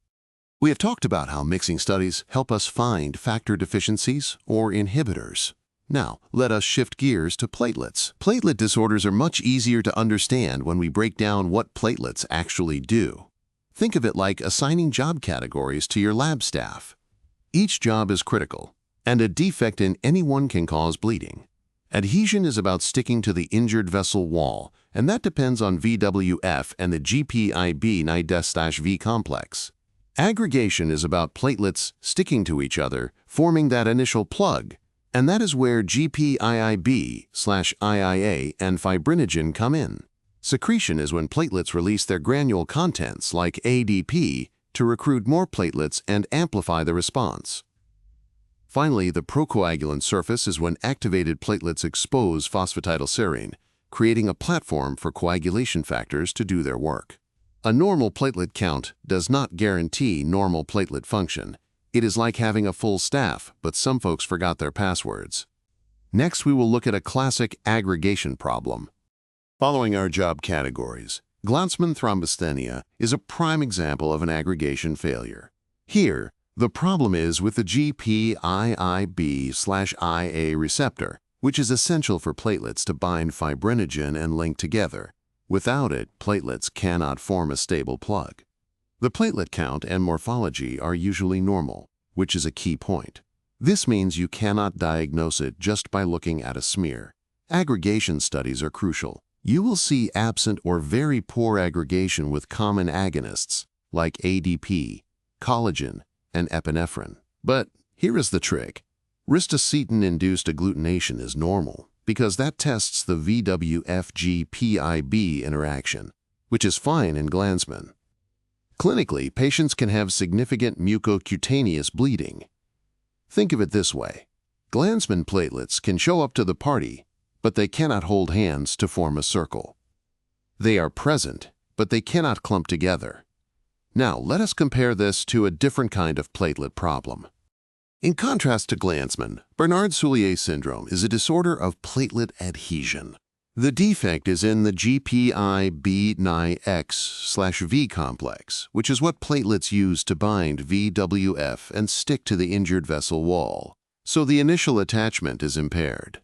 We have talked about how mixing studies help us find factor deficiencies or inhibitors. Now, let us shift gears to platelets. Platelet disorders are much easier to understand when we break down what platelets actually do. Think of it like assigning job categories to your lab staff. Each job is critical, and a defect in any one can cause bleeding. Adhesion is about sticking to the injured vessel wall, and that depends on VWF and the GPIB-9-V complex. Aggregation is about platelets sticking to each other, forming that initial plug, and that is where GPIIB/IIA and fibrinogen come in. Secretion is when platelets release their granule contents, like ADP, to recruit more platelets and amplify the response. Finally, the procoagulant surface is when activated platelets expose phosphatidylserine, creating a platform for coagulation factors to do their work. A normal platelet count does not guarantee normal platelet function. It is like having a full staff, but some folks forgot their passwords. Next, we will look at a classic aggregation problem. Following our job categories, Glanzmann thrombasthenia is a prime example of an aggregation failure. Here, the problem is with the GPIIB/IA receptor, which is essential for platelets to bind fibrinogen and link together. Without it, platelets cannot form a stable plug. The platelet count and morphology are usually normal, which is a key point. This means you cannot diagnose it just by looking at a smear. Aggregation studies are crucial. You will see absent or very poor aggregation with common agonists like ADP, collagen, and epinephrine. But here is the trick. Ristocetin-induced agglutination is normal because that tests the VWF-GPIB interaction, which is fine in Glanzmann. Clinically, patients can have significant mucocutaneous bleeding. Think of it this way. Glanzmann platelets can show up to the party, but they cannot hold hands to form a circle. They are present, but they cannot clump together. Now, let us compare this to a different kind of platelet problem. In contrast to Glanzmann, Bernard-Soulier syndrome is a disorder of platelet adhesion. The defect is in the GPIB-9X/V complex, which is what platelets use to bind VWF and stick to the injured vessel wall. So the initial attachment is impaired.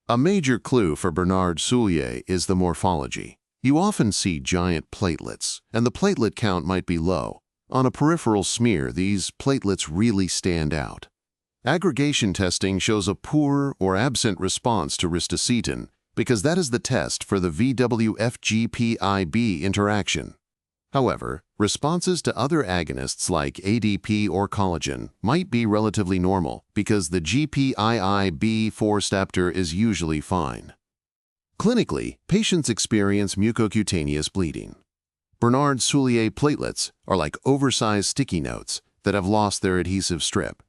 A major clue for Bernard-Soulier is the morphology. You often see giant platelets, and the platelet count might be low. On a peripheral smear, these platelets really stand out. Aggregation testing shows a poor or absent response to ristocetin because that is the test for the VWF-GPIB interaction. However, responses to other agonists like ADP or collagen might be relatively normal because the GPIIB4 receptor is usually fine. Clinically, patients experience mucocutaneous bleeding. Bernard-Soulier platelets are like oversized sticky notes that have lost their adhesive strip.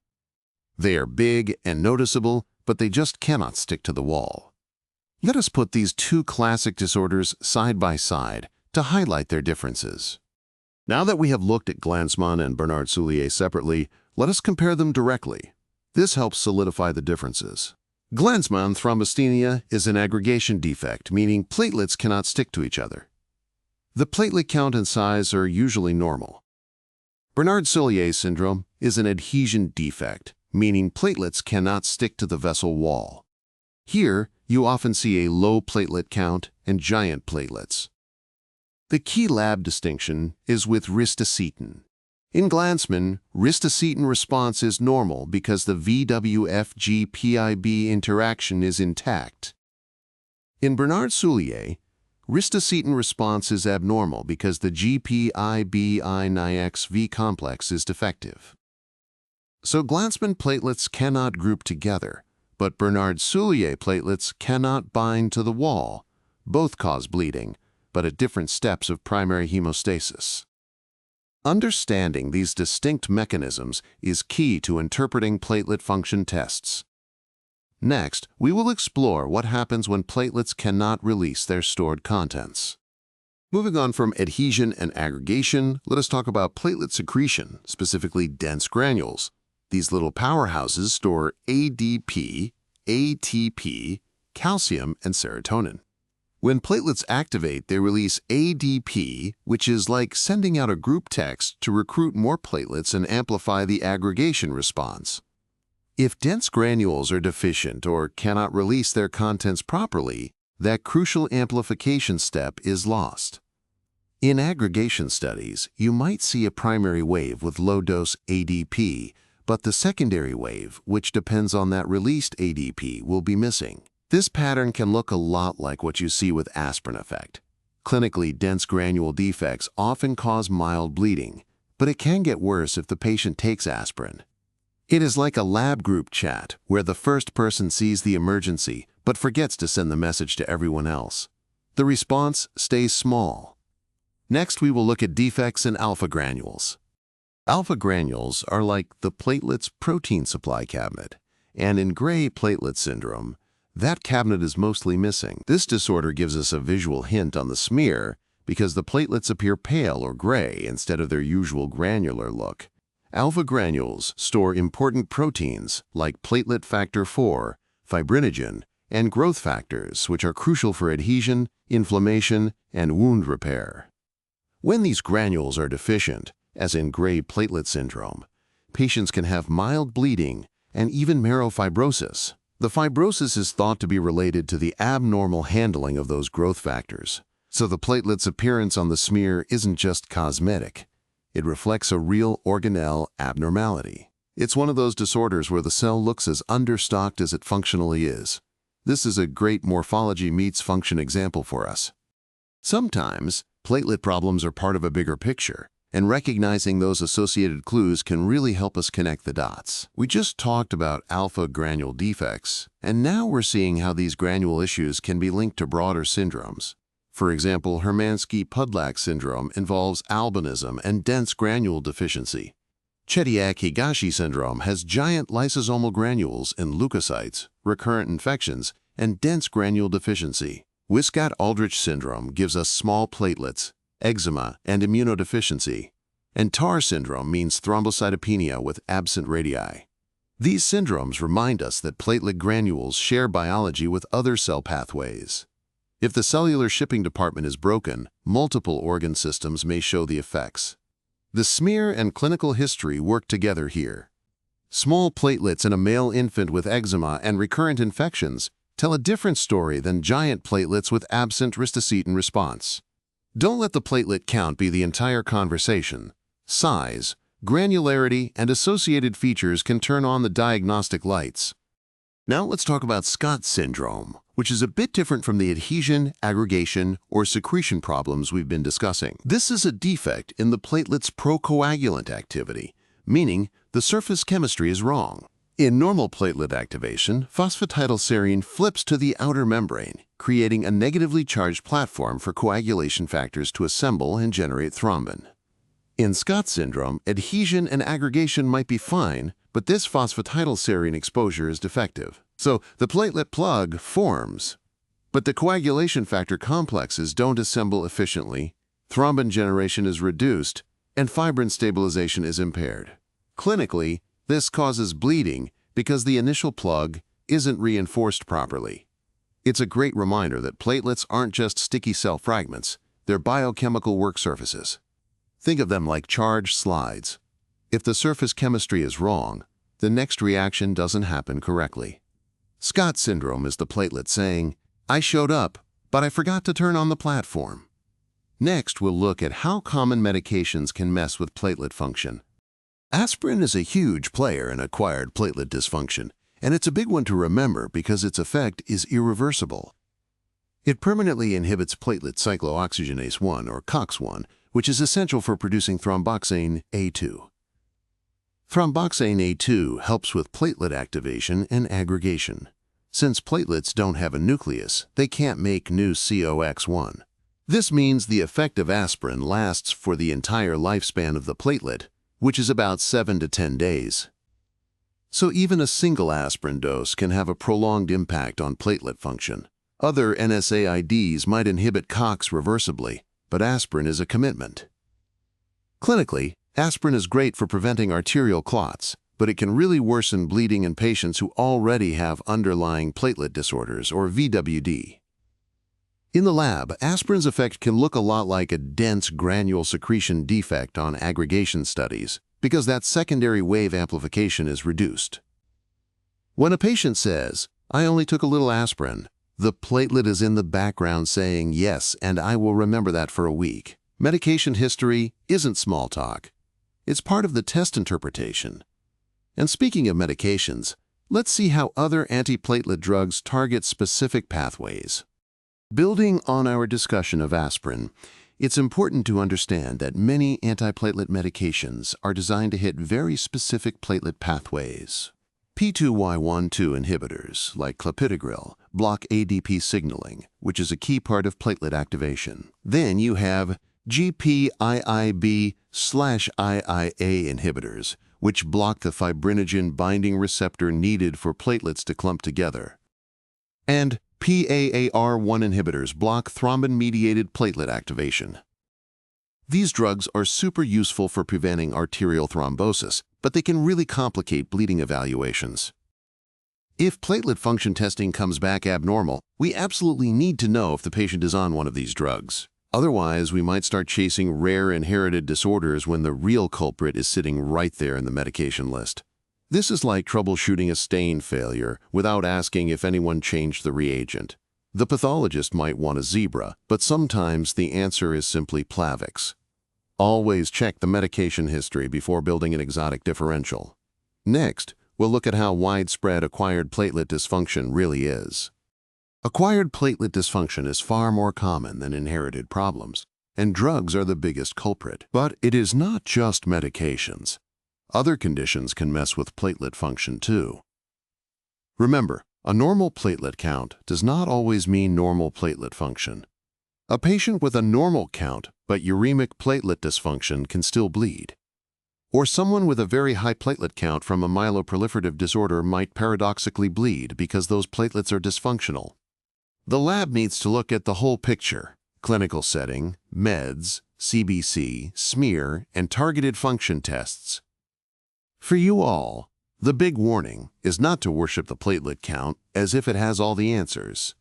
They are big and noticeable, but they just cannot stick to the wall. Let us put these two classic disorders side by side to highlight their differences. Now that we have looked at Glanzmann and Bernard-Soulier separately, let us compare them directly. This helps solidify the differences. Glanzmann thrombasthenia is an aggregation defect, meaning platelets cannot stick to each other. The platelet count and size are usually normal. Bernard-Soulier syndrome is an adhesion defect, meaning platelets cannot stick to the vessel wall. Here, you often see a low platelet count and giant platelets. The key lab distinction is with ristocetin. In Glanzmann, ristocetin response is normal because the VWFG-PIB interaction is intact. In Bernard-Soulier, ristocetin response is abnormal because the GPIB-INIX-V complex is defective. So Glanzmann platelets cannot group together, but Bernard-Soulier platelets cannot bind to the wall. Both cause bleeding, but at different steps of primary hemostasis. Understanding these distinct mechanisms is key to interpreting platelet function tests. Next, we will explore what happens when platelets cannot release their stored contents. Moving on from adhesion and aggregation, let us talk about platelet secretion, specifically dense granules. These little powerhouses store ADP, ATP, calcium, and serotonin. When platelets activate, they release ADP, which is like sending out a group text to recruit more platelets and amplify the aggregation response. If dense granules are deficient or cannot release their contents properly, that crucial amplification step is lost. In aggregation studies, you might see a primary wave with low-dose ADP, but the secondary wave, which depends on that released ADP, will be missing. This pattern can look a lot like what you see with aspirin effect. Clinically, dense granule defects often cause mild bleeding, but it can get worse if the patient takes aspirin. It is like a lab group chat where the first person sees the emergency but forgets to send the message to everyone else. The response stays small. Next, we will look at defects in alpha granules. Alpha granules are like the platelet's protein supply cabinet, and in gray platelet syndrome, that cabinet is mostly missing. This disorder gives us a visual hint on the smear because the platelets appear pale or gray instead of their usual granular look. Alpha granules store important proteins like platelet factor IV, fibrinogen, and growth factors, which are crucial for adhesion, inflammation, and wound repair. When these granules are deficient, as in gray platelet syndrome, patients can have mild bleeding and even marrow fibrosis. The fibrosis is thought to be related to the abnormal handling of those growth factors, so the platelet's appearance on the smear isn't just cosmetic. It reflects a real organelle abnormality. It's one of those disorders where the cell looks as understocked as it functionally is. This is a great morphology meets function example for us. Sometimes, platelet problems are part of a bigger picture, and recognizing those associated clues can really help us connect the dots. We just talked about alpha granule defects, and now we're seeing how these granule issues can be linked to broader syndromes. For example, Hermansky-Pudlak syndrome involves albinism and dense granule deficiency. Chediak-Higashi syndrome has giant lysosomal granules in leukocytes, recurrent infections, and dense granule deficiency. Wiskott-Aldrich syndrome gives us small platelets, eczema, and immunodeficiency. And TAR syndrome means thrombocytopenia with absent radii. These syndromes remind us that platelet granules share biology with other cell pathways. If the cellular shipping department is broken, multiple organ systems may show the effects. The smear and clinical history work together here. Small platelets in a male infant with eczema and recurrent infections tell a different story than giant platelets with absent ristocetin response. Don't let the platelet count be the entire conversation. Size, granularity, and associated features can turn on the diagnostic lights. Now let's talk about Scott syndrome, which is a bit different from the adhesion, aggregation, or secretion problems we've been discussing. This is a defect in the platelet's procoagulant activity, meaning the surface chemistry is wrong. In normal platelet activation, phosphatidylserine flips to the outer membrane, creating a negatively charged platform for coagulation factors to assemble and generate thrombin. In Scott syndrome, adhesion and aggregation might be fine, but this phosphatidylserine exposure is defective. So the platelet plug forms, but the coagulation factor complexes don't assemble efficiently, thrombin generation is reduced, and fibrin stabilization is impaired. Clinically, this causes bleeding because the initial plug isn't reinforced properly. It's a great reminder that platelets aren't just sticky cell fragments, they're biochemical work surfaces. Think of them like charged slides. If the surface chemistry is wrong, the next reaction doesn't happen correctly. Scott syndrome is the platelet saying, "I showed up, but I forgot to turn on the platform." Next, we'll look at how common medications can mess with platelet function. Aspirin is a huge player in acquired platelet dysfunction, and it's a big one to remember because its effect is irreversible. It permanently inhibits platelet cyclooxygenase 1, or COX-1, which is essential for producing thromboxane A2. Thromboxane A2 helps with platelet activation and aggregation. Since platelets don't have a nucleus, they can't make new COX-1. This means the effect of aspirin lasts for the entire lifespan of the platelet, which is about 7 to 10 days. So even a single aspirin dose can have a prolonged impact on platelet function. Other NSAIDs might inhibit COX reversibly, but aspirin is a commitment. Clinically, aspirin is great for preventing arterial clots, but it can really worsen bleeding in patients who already have underlying platelet disorders, or VWD. In the lab, aspirin's effect can look a lot like a dense granule secretion defect on aggregation studies because that secondary wave amplification is reduced. When a patient says, "I only took a little aspirin," the platelet is in the background saying, "Yes, and I will remember that for a week." Medication history isn't small talk. It's part of the test interpretation. And speaking of medications, let's see how other antiplatelet drugs target specific pathways. Building on our discussion of aspirin, it's important to understand that many antiplatelet medications are designed to hit very specific platelet pathways. P2Y12 inhibitors, like clopidogrel, block ADP signaling, which is a key part of platelet activation. Then you have GPIIB/IIA inhibitors, which block the fibrinogen binding receptor needed for platelets to clump together. And PAAR1 inhibitors block thrombin-mediated platelet activation. These drugs are super useful for preventing arterial thrombosis, but they can really complicate bleeding evaluations. If platelet function testing comes back abnormal, we absolutely need to know if the patient is on one of these drugs. Otherwise, we might start chasing rare inherited disorders when the real culprit is sitting right there in the medication list. This is like troubleshooting a stain failure without asking if anyone changed the reagent. The pathologist might want a zebra, but sometimes the answer is simply Plavix. Always check the medication history before building an exotic differential. Next, we'll look at how widespread acquired platelet dysfunction really is. Acquired platelet dysfunction is far more common than inherited problems, and drugs are the biggest culprit. But it is not just medications. Other conditions can mess with platelet function too. Remember, a normal platelet count does not always mean normal platelet function. A patient with a normal count but uremic platelet dysfunction can still bleed. Or someone with a very high platelet count from a myeloproliferative disorder might paradoxically bleed because those platelets are dysfunctional. The lab needs to look at the whole picture: clinical setting, meds, CBC, smear, and targeted function tests. For you all, the big warning is not to worship the platelet count as if it has all the answers.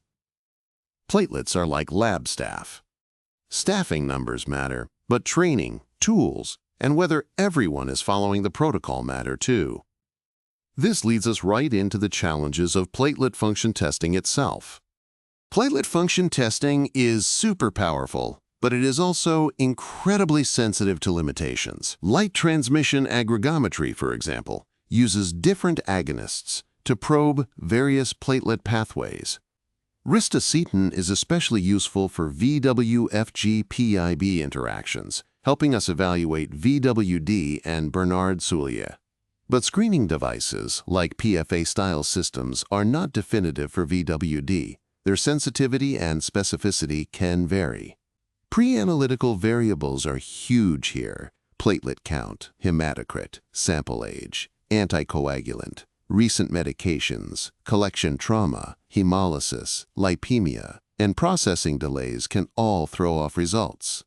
Platelets are like lab staff. Staffing numbers matter, but training, tools, and whether everyone is following the protocol matter too. This leads us right into the challenges of platelet function testing itself. Platelet function testing is super powerful, but it is also incredibly sensitive to limitations. Light transmission aggregometry, for example, uses different agonists to probe various platelet pathways. Ristocetin is especially useful for VWFG-PIB interactions, helping us evaluate VWD and Bernard-Soulier. But screening devices, like PFA-style systems, are not definitive for VWD. Their sensitivity and specificity can vary. Pre-analytical variables are huge here: platelet count, hematocrit, sample age, anticoagulant, recent medications, collection trauma, hemolysis, lipemia, and processing delays can all throw off results.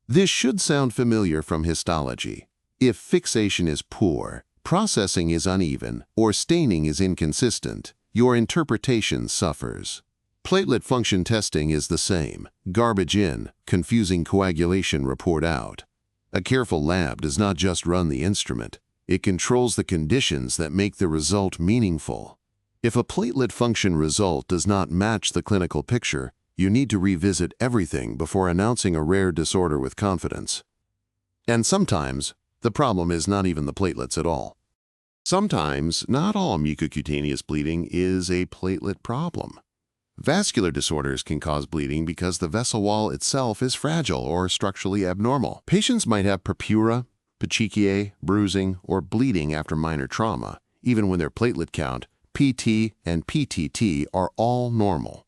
This should sound familiar from histology. If fixation is poor, processing is uneven, or staining is inconsistent, your interpretation suffers. Platelet function testing is the same: garbage in, confusing coagulation report out. A careful lab does not just run the instrument, it controls the conditions that make the result meaningful. If a platelet function result does not match the clinical picture, You need to revisit everything before announcing a rare disorder with confidence. And sometimes, the problem is not even the platelets at all. Sometimes, not all mucocutaneous bleeding is a platelet problem. Vascular disorders can cause bleeding because the vessel wall itself is fragile or structurally abnormal. Patients might have purpura, petechiae, bruising, or bleeding after minor trauma, even when their platelet count, PT and PTT, are all normal.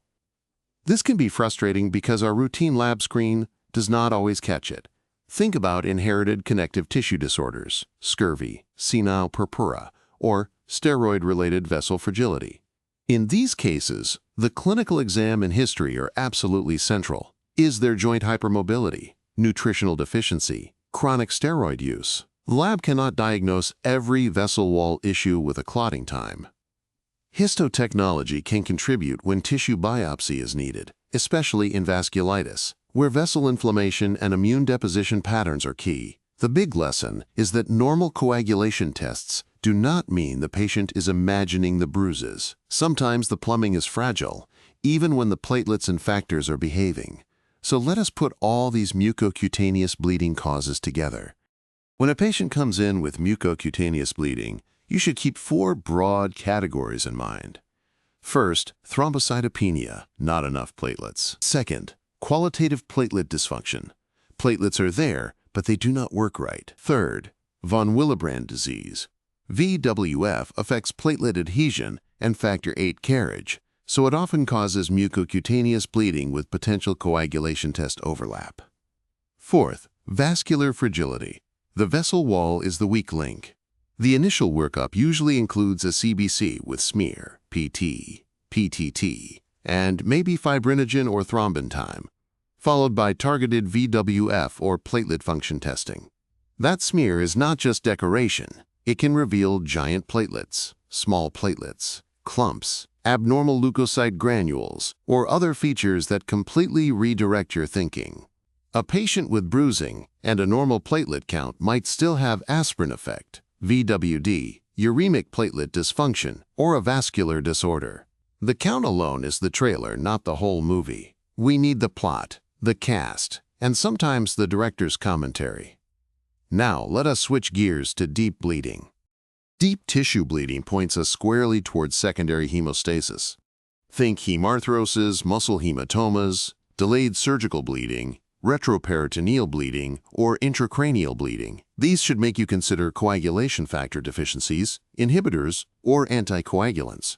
This can be frustrating because our routine lab screen does not always catch it. Think about inherited connective tissue disorders, scurvy, senile purpura, or steroid-related vessel fragility. In these cases, the clinical exam and history are absolutely central. Is there joint hypermobility, nutritional deficiency, chronic steroid use? The lab cannot diagnose every vessel wall issue with a clotting time. Histotechnology can contribute when tissue biopsy is needed, especially in vasculitis, where vessel inflammation and immune deposition patterns are key. The big lesson is that normal coagulation tests do not mean the patient is imagining the bruises. Sometimes the plumbing is fragile, even when the platelets and factors are behaving. So let us put all these mucocutaneous bleeding causes together. When a patient comes in with mucocutaneous bleeding, you should keep 4 broad categories in mind. First, thrombocytopenia, not enough platelets. Second, qualitative platelet dysfunction. Platelets are there, but they do not work right. Third, von Willebrand disease. VWF affects platelet adhesion and factor VIII carriage, so it often causes mucocutaneous bleeding with potential coagulation test overlap. Fourth, vascular fragility. The vessel wall is the weak link. The initial workup usually includes a CBC with smear, PT, PTT, and maybe fibrinogen or thrombin time, followed by targeted VWF or platelet function testing. That smear is not just decoration. It can reveal giant platelets, small platelets, clumps, abnormal leukocyte granules, or other features that completely redirect your thinking. A patient with bruising and a normal platelet count might still have aspirin effect, VWD, uremic platelet dysfunction, or a vascular disorder. The count alone is the trailer, not the whole movie. We need the plot, the cast, and sometimes the director's commentary. Now, let us switch gears to deep bleeding. Deep tissue bleeding points us squarely towards secondary hemostasis. Think hemarthrosis, muscle hematomas, delayed surgical bleeding, retroperitoneal bleeding, or intracranial bleeding. These should make you consider coagulation factor deficiencies, inhibitors, or anticoagulants.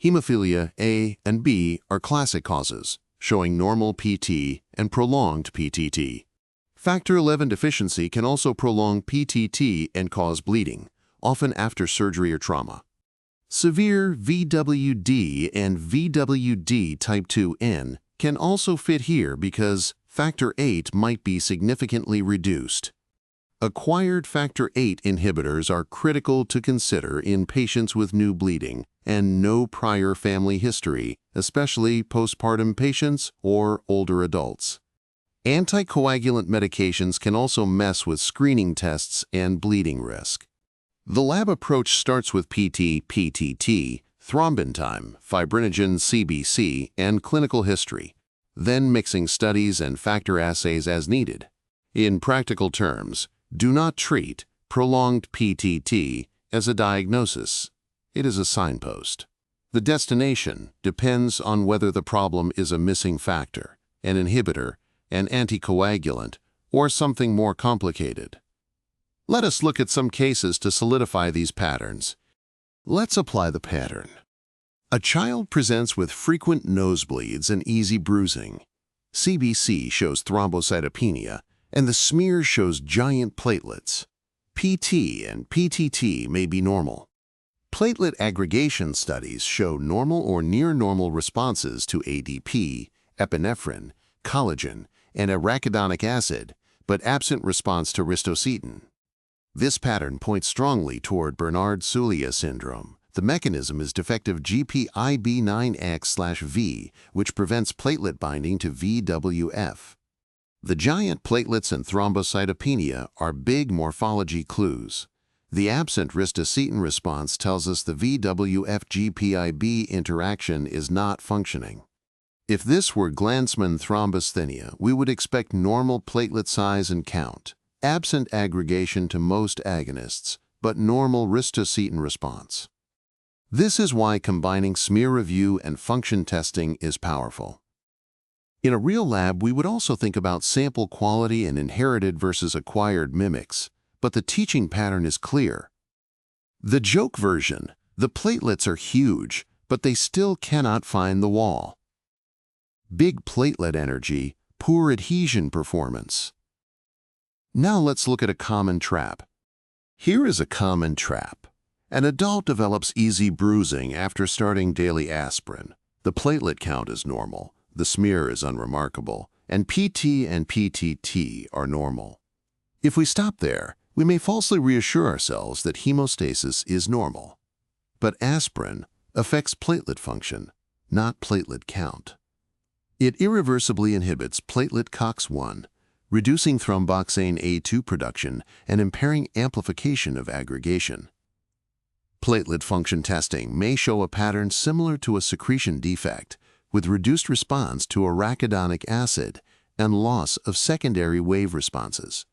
Hemophilia A and B are classic causes, showing normal PT and prolonged PTT. Factor XI deficiency can also prolong PTT and cause bleeding, often after surgery or trauma. Severe VWD and VWD type 2N can also fit here because factor VIII might be significantly reduced. Acquired factor VIII inhibitors are critical to consider in patients with new bleeding and no prior family history, especially postpartum patients or older adults. Anticoagulant medications can also mess with screening tests and bleeding risk. The lab approach starts with PT, PTT, thrombin time, fibrinogen CBC, and clinical history, then mixing studies and factor assays as needed. In practical terms, do not treat prolonged PTT as a diagnosis. It is a signpost. The destination depends on whether the problem is a missing factor, an inhibitor, an anticoagulant, or something more complicated. Let us look at some cases to solidify these patterns. Let's apply the pattern. A child presents with frequent nosebleeds and easy bruising. CBC shows thrombocytopenia, and the smear shows giant platelets. PT and PTT may be normal. Platelet aggregation studies show normal or near-normal responses to ADP, epinephrine, collagen, and arachidonic acid, but absent response to ristocetin. This pattern points strongly toward Bernard-Soulier syndrome. The mechanism is defective GPIB9X/V, which prevents platelet binding to VWF. The giant platelets and thrombocytopenia are big morphology clues. The absent ristocetin response tells us the VWF-GPIB interaction is not functioning. If this were Glanzmann thrombasthenia, we would expect normal platelet size and count, absent aggregation to most agonists, but normal ristocetin response. This is why combining smear review and function testing is powerful. In a real lab, we would also think about sample quality and inherited versus acquired mimics, but the teaching pattern is clear. The joke version: the platelets are huge, but they still cannot find the wall. Big platelet energy, poor adhesion performance. Now let's look at a common trap. Here is a common trap. An adult develops easy bruising after starting daily aspirin. The platelet count is normal, the smear is unremarkable, and PT and PTT are normal. If we stop there, we may falsely reassure ourselves that hemostasis is normal. But aspirin affects platelet function, not platelet count. It irreversibly inhibits platelet COX-1, reducing thromboxane A2 production and impairing amplification of aggregation. Platelet function testing may show a pattern similar to a secretion defect, with reduced response to arachidonic acid and loss of secondary wave responses.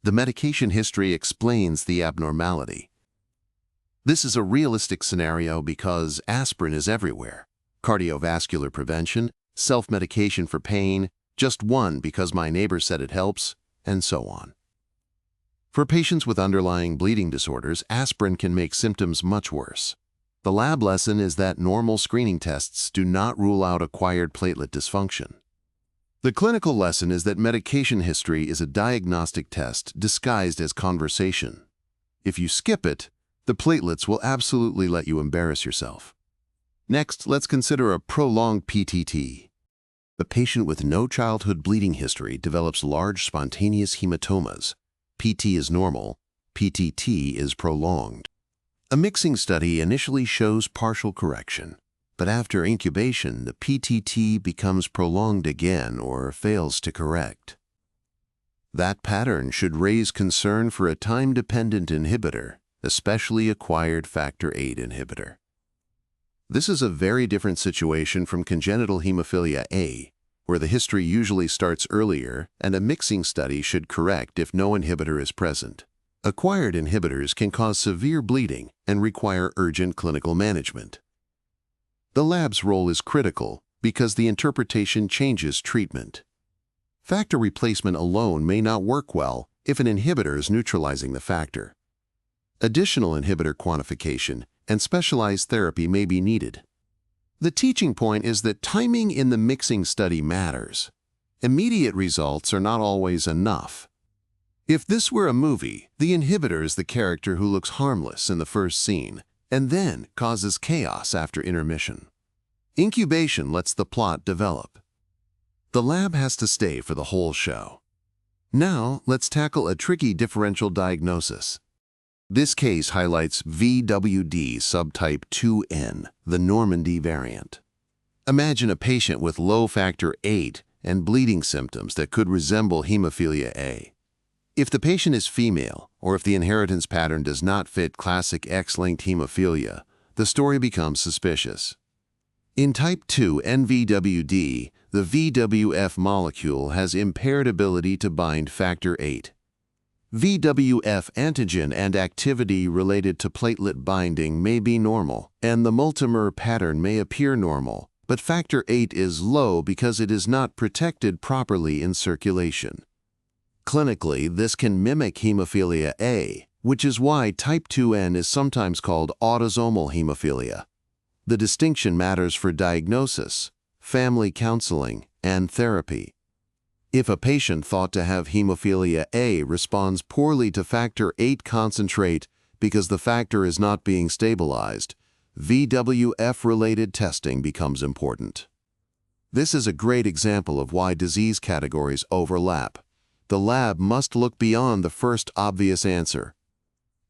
The medication history explains the abnormality. This is a realistic scenario because aspirin is everywhere. Cardiovascular prevention, self-medication for pain, just one because my neighbor said it helps, and so on. For patients with underlying bleeding disorders, aspirin can make symptoms much worse. The lab lesson is that normal screening tests do not rule out acquired platelet dysfunction. The clinical lesson is that medication history is a diagnostic test disguised as conversation. If you skip it, the platelets will absolutely let you embarrass yourself. Next, let's consider a prolonged PTT. A patient with no childhood bleeding history develops large spontaneous hematomas. PT is normal, PTT is prolonged. A mixing study initially shows partial correction, but after incubation, the PTT becomes prolonged again or fails to correct. That pattern should raise concern for a time-dependent inhibitor, especially acquired factor VIII inhibitor. This is a very different situation from congenital hemophilia A, where the history usually starts earlier and a mixing study should correct if no inhibitor is present. Acquired inhibitors can cause severe bleeding and require urgent clinical management. The lab's role is critical because the interpretation changes treatment. Factor replacement alone may not work well if an inhibitor is neutralizing the factor. Additional inhibitor quantification and specialized therapy may be needed. The teaching point is that timing in the mixing study matters. Immediate results are not always enough. If this were a movie, the inhibitor is the character who looks harmless in the first scene and then causes chaos after intermission. Incubation lets the plot develop. The lab has to stay for the whole show. Now, let's tackle a tricky differential diagnosis. This case highlights VWD subtype 2N, the Normandy variant. Imagine a patient with low factor VIII and bleeding symptoms that could resemble hemophilia A. If the patient is female, or if the inheritance pattern does not fit classic X-linked hemophilia, the story becomes suspicious. In type 2 NVWD, the VWF molecule has impaired ability to bind factor VIII. VWF antigen and activity related to platelet binding may be normal, and the multimer pattern may appear normal, but factor VIII is low because it is not protected properly in circulation. Clinically, this can mimic hemophilia A, which is why type 2N is sometimes called autosomal hemophilia. The distinction matters for diagnosis, family counseling, and therapy. If a patient thought to have hemophilia A responds poorly to factor VIII concentrate because the factor is not being stabilized, VWF-related testing becomes important. This is a great example of why disease categories overlap. The lab must look beyond the first obvious answer.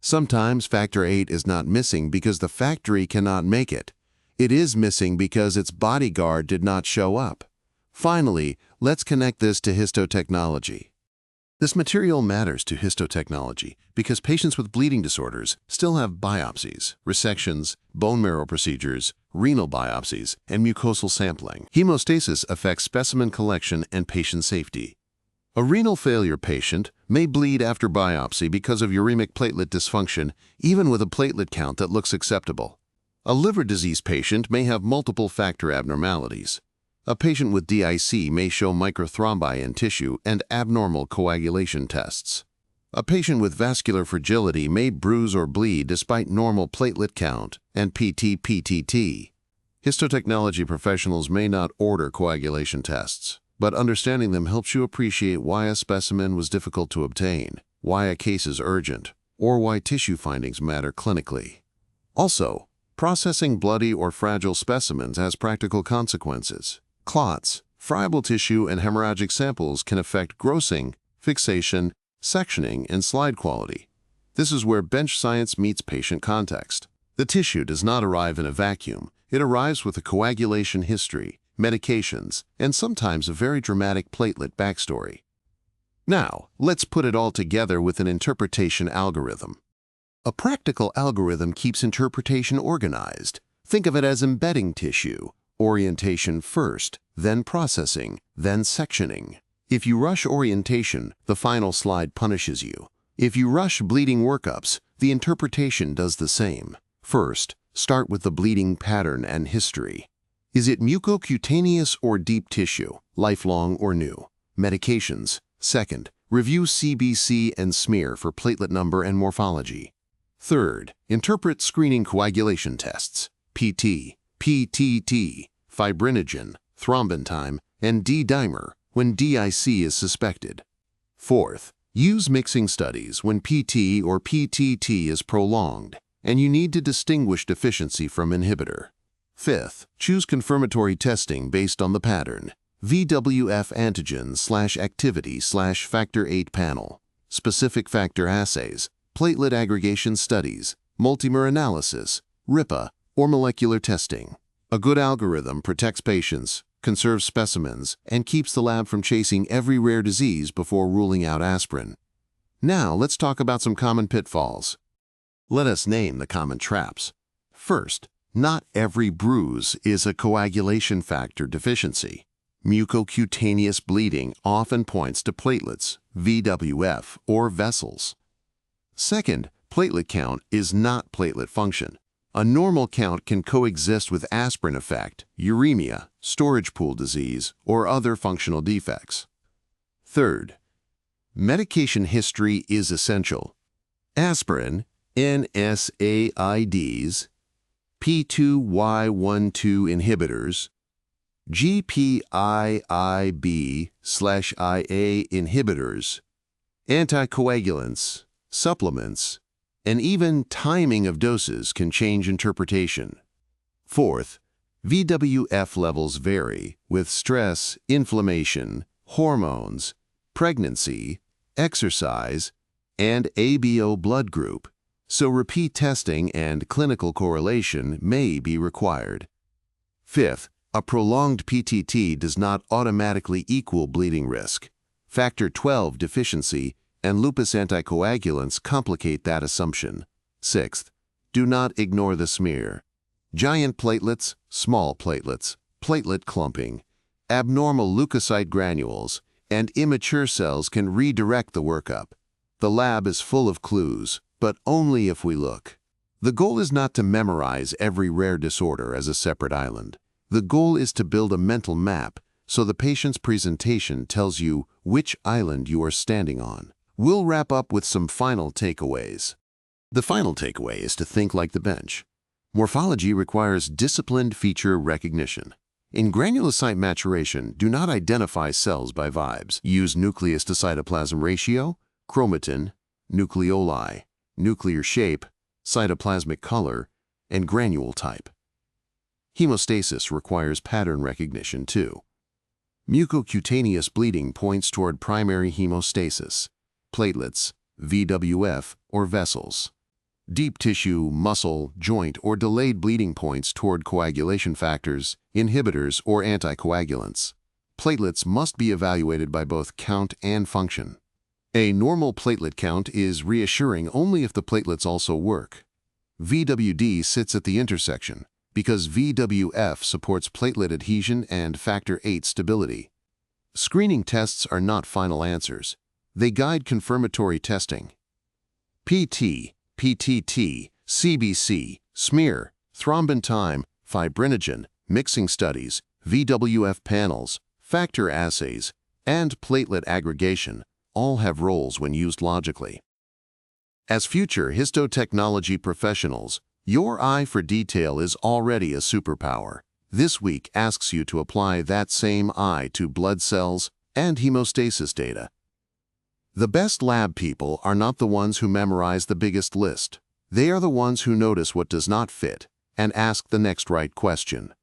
Sometimes factor VIII is not missing because the factory cannot make it. It is missing because its bodyguard did not show up. Finally, let's connect this to histotechnology. This material matters to histotechnology because patients with bleeding disorders still have biopsies, resections, bone marrow procedures, renal biopsies, and mucosal sampling. Hemostasis affects specimen collection and patient safety. A renal failure patient may bleed after biopsy because of uremic platelet dysfunction, even with a platelet count that looks acceptable. A liver disease patient may have multiple factor abnormalities. A patient with DIC may show microthrombi in tissue and abnormal coagulation tests. A patient with vascular fragility may bruise or bleed despite normal platelet count and PT-PTT. Histotechnology professionals may not order coagulation tests, but understanding them helps you appreciate why a specimen was difficult to obtain, why a case is urgent, or why tissue findings matter clinically. Also, processing bloody or fragile specimens has practical consequences. Clots, friable tissue, and hemorrhagic samples can affect grossing, fixation, sectioning, and slide quality. This is where bench science meets patient context. The tissue does not arrive in a vacuum. It arrives with a coagulation history, medications, and sometimes a very dramatic platelet backstory. Now, let's put it all together with an interpretation algorithm. A practical algorithm keeps interpretation organized. Think of it as embedding tissue. Orientation first, then processing, then sectioning. If you rush orientation, the final slide punishes you. If you rush bleeding workups, the interpretation does the same. First, start with the bleeding pattern and history. Is it mucocutaneous or deep tissue, lifelong or new? Medications. Second, review CBC and smear for platelet number and morphology. Third, interpret screening coagulation tests, PT, PTT, fibrinogen, thrombin time, and D-dimer when DIC is suspected. Fourth, use mixing studies when PT or PTT is prolonged, and you need to distinguish deficiency from inhibitor. Fifth, choose confirmatory testing based on the pattern, VWF antigen/activity/factor VIII panel, specific factor assays, platelet aggregation studies, multimer analysis, RIPA, or molecular testing. A good algorithm protects patients, conserves specimens, and keeps the lab from chasing every rare disease before ruling out aspirin. Now let's talk about some common pitfalls. Let us name the common traps. First, not every bruise is a coagulation factor deficiency. Mucocutaneous bleeding often points to platelets, VWF, or vessels. Second, platelet count is not platelet function. A normal count can coexist with aspirin effect, uremia, storage pool disease, or other functional defects. Third, medication history is essential. Aspirin, NSAIDs, P2Y12 inhibitors, GPIIB/IA inhibitors, anticoagulants, supplements, and even timing of doses can change interpretation. Fourth, VWF levels vary with stress, inflammation, hormones, pregnancy, exercise, and ABO blood group, so repeat testing and clinical correlation may be required. Fifth, a prolonged PTT does not automatically equal bleeding risk. Factor XII deficiency and lupus anticoagulants complicate that assumption. Sixth, do not ignore the smear. Giant platelets, small platelets, platelet clumping, abnormal leukocyte granules, and immature cells can redirect the workup. The lab is full of clues, but only if we look. The goal is not to memorize every rare disorder as a separate island. The goal is to build a mental map so the patient's presentation tells you which island you are standing on. We'll wrap up with some final takeaways. The final takeaway is to think like the bench. Morphology requires disciplined feature recognition. In granulocyte maturation, do not identify cells by vibes. Use nucleus to cytoplasm ratio, chromatin, nucleoli, nuclear shape, cytoplasmic color, and granule type. Hemostasis requires pattern recognition too. Mucocutaneous bleeding points toward primary hemostasis, platelets, VWF, or vessels. Deep tissue, muscle, joint, or delayed bleeding points toward coagulation factors, inhibitors, or anticoagulants. Platelets must be evaluated by both count and function. A normal platelet count is reassuring only if the platelets also work. VWD sits at the intersection because VWF supports platelet adhesion and factor VIII stability. Screening tests are not final answers. They guide confirmatory testing. PT, PTT, CBC, smear, thrombin time, fibrinogen, mixing studies, VWF panels, factor assays, and platelet aggregation all have roles when used logically. As future histotechnology professionals, your eye for detail is already a superpower. This week asks you to apply that same eye to blood cells and hemostasis data. The best lab people are not the ones who memorize the biggest list. They are the ones who notice what does not fit and ask the next right question.